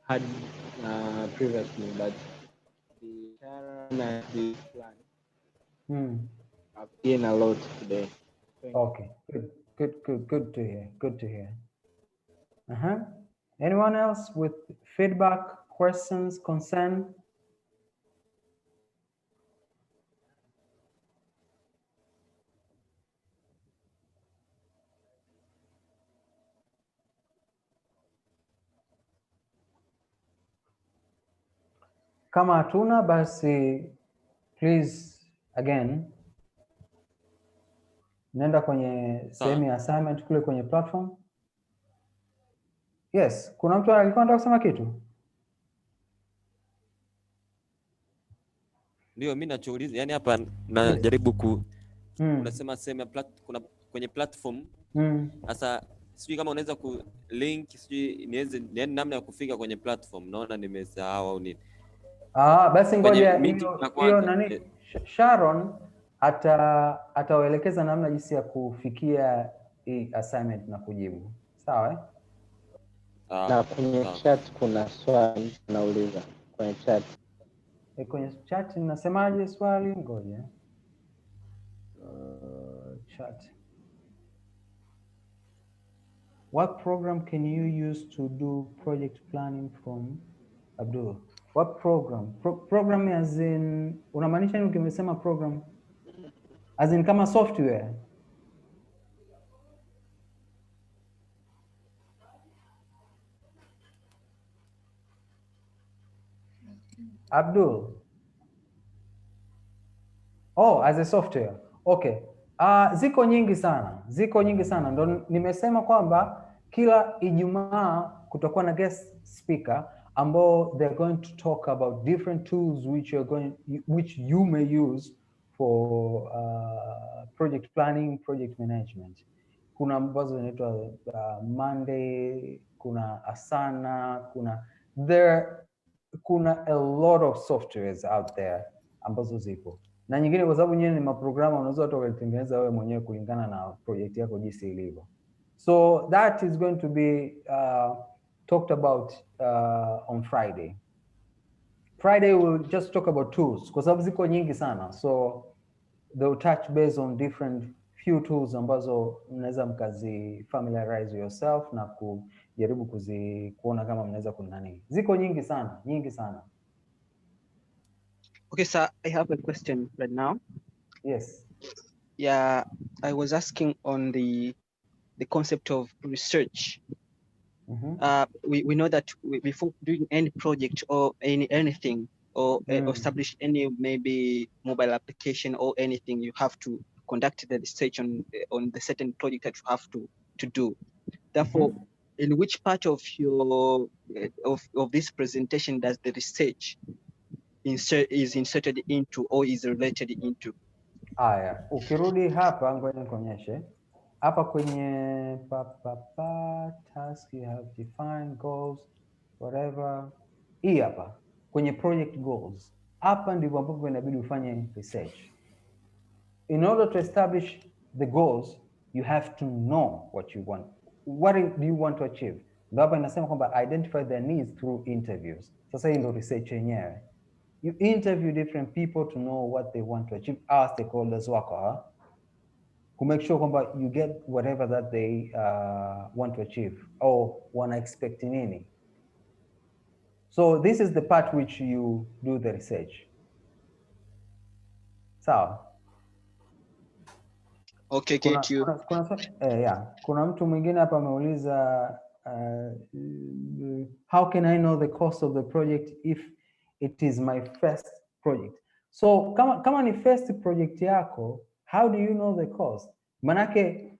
had previously, but the HR and the plan I've gained a lot today. Okay, good to hear. Good to hear. Anyone else with feedback, questions, concern? Kama hatuna basi, please again nenda kwenye sehemu ya assignment kule kwenye platform. Yes, kuna mtu alikuwa anataka kusema kitu? Ndio mimi nachouliza, yani hapa najaribu ku unasema sehemu ya kuna kwenye platform. Sasa sijui kama unaweza ku link, sijui niweze yani namna ya kufika kwenye platform, naona nimesahau au nini. Basi ngoja hiyo nani Sharon atawaelekeza namna jinsi ya kufikia hii assignment na kujibu. Sawa eh? Na kwenye chat kuna swali nauliza kwenye chat. Kwenye chat nasemaje swali? Ngoja. Chat. What program can you use to do project planning from Abdul? What program? Program as in, unamaanisha nini ukimesema program? As in kama software? Abdul. Oh, as a software. Okay. Ziko nyingi sana. Ndo nimesema kwamba kila Ijumaa kutakuwa na guest speaker ambao they're going to talk about different tools which you may use for project planning, project management. Kuna ambazo zinaitwa Monday, kuna Asana, kuna a lot of softwares out there ambazo zipo. na nyingine kwa sababu nyingine ni maprograma unaweza hata ukatengeneza wewe mwenyewe kulingana na project yako jinsi ilivyo. So that is going to be talked about on Friday. Friday we'll just talk about tools kwa sababu ziko nyingi sana, so they'll touch based on different few tools ambazo mnaweza mkazi familiarize yourself na kujaribu kuona kama mnaweza kunani. Ziko nyingi sana, nyingi sana. Okay, sir, I have a question right now. Yes. Yeah, I was asking on the concept of research. We know that before doing any project or anything or establish any maybe mobile application or anything, you have to conduct the research on the certain project that you have to do. Therefore, in which part of your of this presentation does the research is inserted into or is related into? Aya, ukirudi hapa ngoja nikuonyeshe. Hapa kwenye task you have defined goals whatever. Hii hapa kwenye project goals. Hapa ndipo ambapo inabidi ufanye research. In order to establish the goals, you have to know what you want. What do you want to achieve? Ndio hapa inasema kwamba identify their needs through interviews. Sasa hii ndio research yenyewe. You interview different people to know what they want to achieve. Our stakeholders wako to make sure kwamba you get whatever that they want to achieve or wana expect nini. So this is the part which you do the research. Sawa? Okay, get you. Kuna mtu mwingine hapa ameuliza how can I know the cost of the project if it is my first project? So kama ni first project yako, how do you know the cost? Manake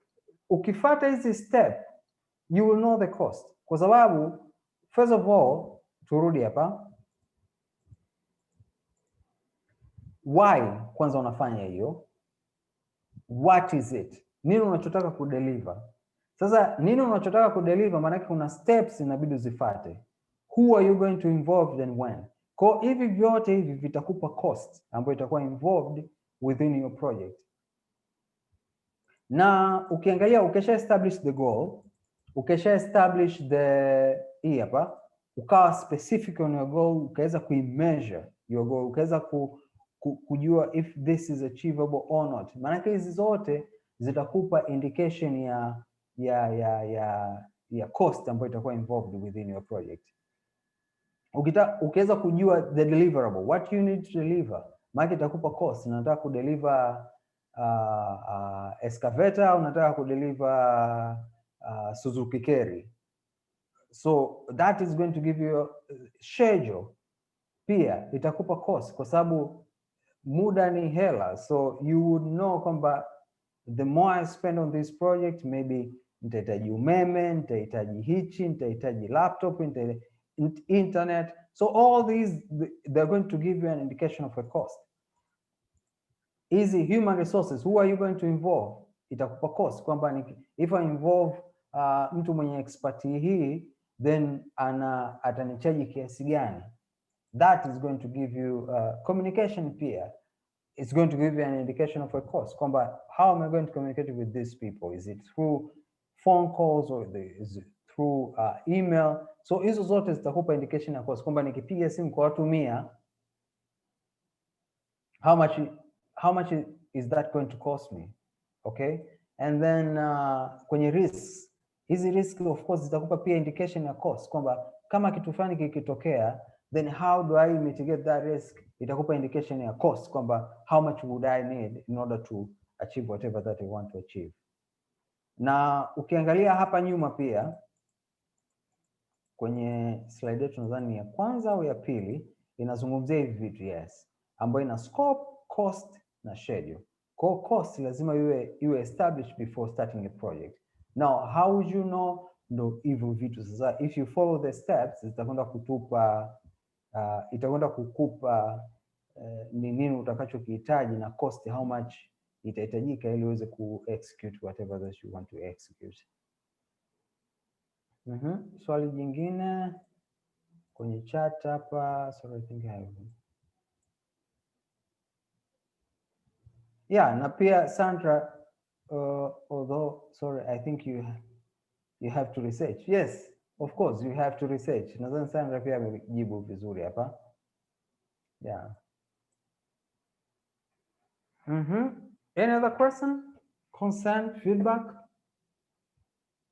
ukifuata hizi step you will know the cost, kwa sababu first of all turudi hapa, why kwanza unafanya hiyo, what is it, nini unachotaka kudeliver. Sasa nini unachotaka kudeliver, maanake kuna steps inabidi uzifuate. Who are you going to involve and when? Kwa hivi vyote hivi vitakupa cost ambayo itakuwa involved within your project. Na ukiangalia ukisha establish the goal, ukisha establish hii hapa, ukawa specific on your goal, ukaweza kuimeasure your goal, ukaweza kujua if this is achievable or not. Maana hizi zote zitakupa indication ya cost ambayo itakuwa involved within your project. Ukiweza kujua the deliverable, what you need to deliver, maana itakupa cost. Unataka kudeliver excavator, unataka kudeliver Suzuki Carry. So that is going to give you a schedule. Pia itakupa cost kwa sababu muda ni hela, so you would know kwamba the more I spend on this project, maybe nitahitaji umeme, nitahitaji hichi, nitahitaji laptop, internet. So all these, they're going to give you an indication of a cost. Easy human resources, who are you going to involve? Itakupa cost kwamba if I involve mtu mwenye expertise hii, then atanichaji kiasi gani. That is going to give you communication peer. It's going to give you an indication of a cost. Kwamba, how am I going to communicate with these people? Is it through phone calls or is it through email? So hizo zote zitakupa indication ya cost. Kwamba nikipiga simu kwa watu 100, how much is that going to cost me? Okay? And then kwenye risks, hizi risk of course zitakupa pia indication ya cost. Kwamba kama kitu fulani kikitokea, then how do I mitigate that risk? Itakupa indication ya cost kwamba how much would I need in order to achieve whatever that I want to achieve. Na ukiangalia hapa nyuma pia kwenye slide yetu nadhani ya kwanza au ya pili inazungumzia hivi vitu, yes, ambayo ina scope, cost na schedule. Kwa cost lazima iwe established before starting a project. Now how would you know? Ndo hivyo vitu sasa, if you follow the steps zitakwenda kutupa itakwenda kukupa ni nini utakachokihitaji na cost, how much itahitajika ili uweze ku execute whatever that you want to execute. Swali jingine kwenye chat hapa, sorry, I think I have Yeah, na pia Sandra, although, sorry, I think you have to research. Yes, of course, you have to research. Nadhani Sandra pia amejibu vizuri hapa. Yeah. Any other question, concern, feedback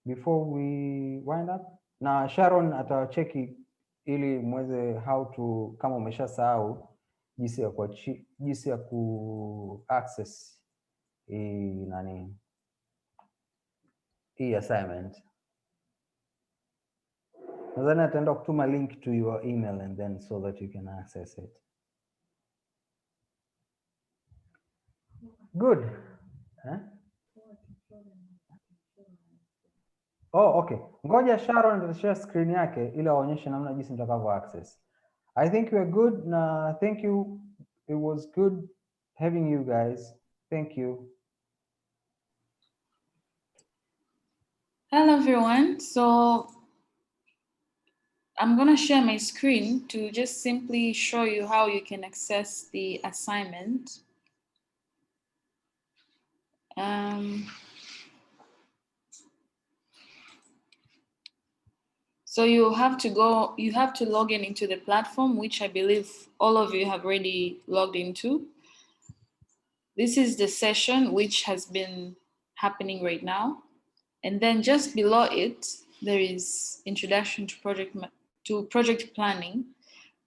before we wind up? Na Sharon atacheki ili mweze how to, kama umeshasahau jinsi ya ku access hii assignment. Nadhani ataenda kutuma link to your email and then so that you can access it. Good. Oh, okay. Ngoja Sharon atashare screen yake ili aonyeshe namna jinsi mtakavyo access. I think we are good. Na thank you. It was good having you guys. Thank you. Hello everyone. So I'm going to share my screen to just simply show you how you can access the assignment. So you have to log into the platform, which I believe all of you have already logged into. This is the session which has been happening right now. And then just below it, there is introduction to project planning.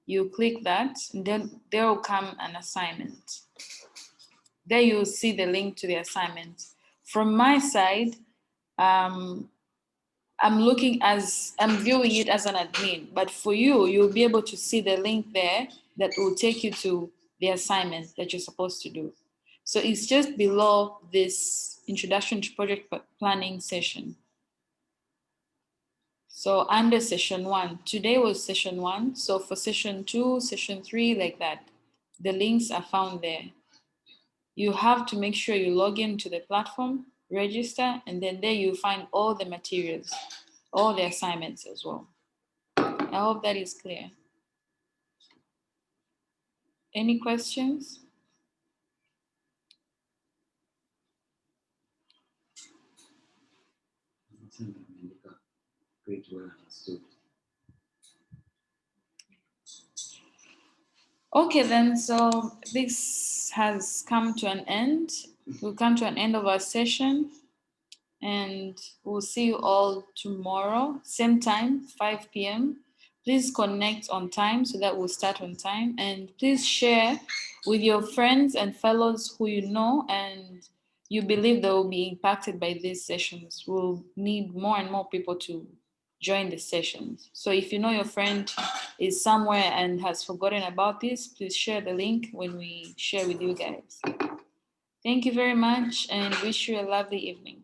You click that, and then there will come an assignment. There you'll see the link to the assignment. From my side, I'm viewing it as an admin, but for you, you'll be able to see the link there that will take you to the assignment that you're supposed to do. So it's just below this introduction to project planning session. So under session 1, today was session 1. So for session 2, session 3, like that, the links are found there. You have to make sure you log into the platform, register, and then there you find all the materials, all the assignments as well. I hope that is clear. Any questions? Okay then, so this has come to an end. We'll come to an end of our session, and we'll see you all tomorrow, same time, 5 p.m. Please connect on time so that we'll start on time, and please share with your friends and fellows who you know and you believe they will be impacted by these sessions. We'll need more and more people to join the sessions. So if you know your friend is somewhere and has forgotten about this, please share the link when we share with you guys. Thank you very much and wish you a lovely evening.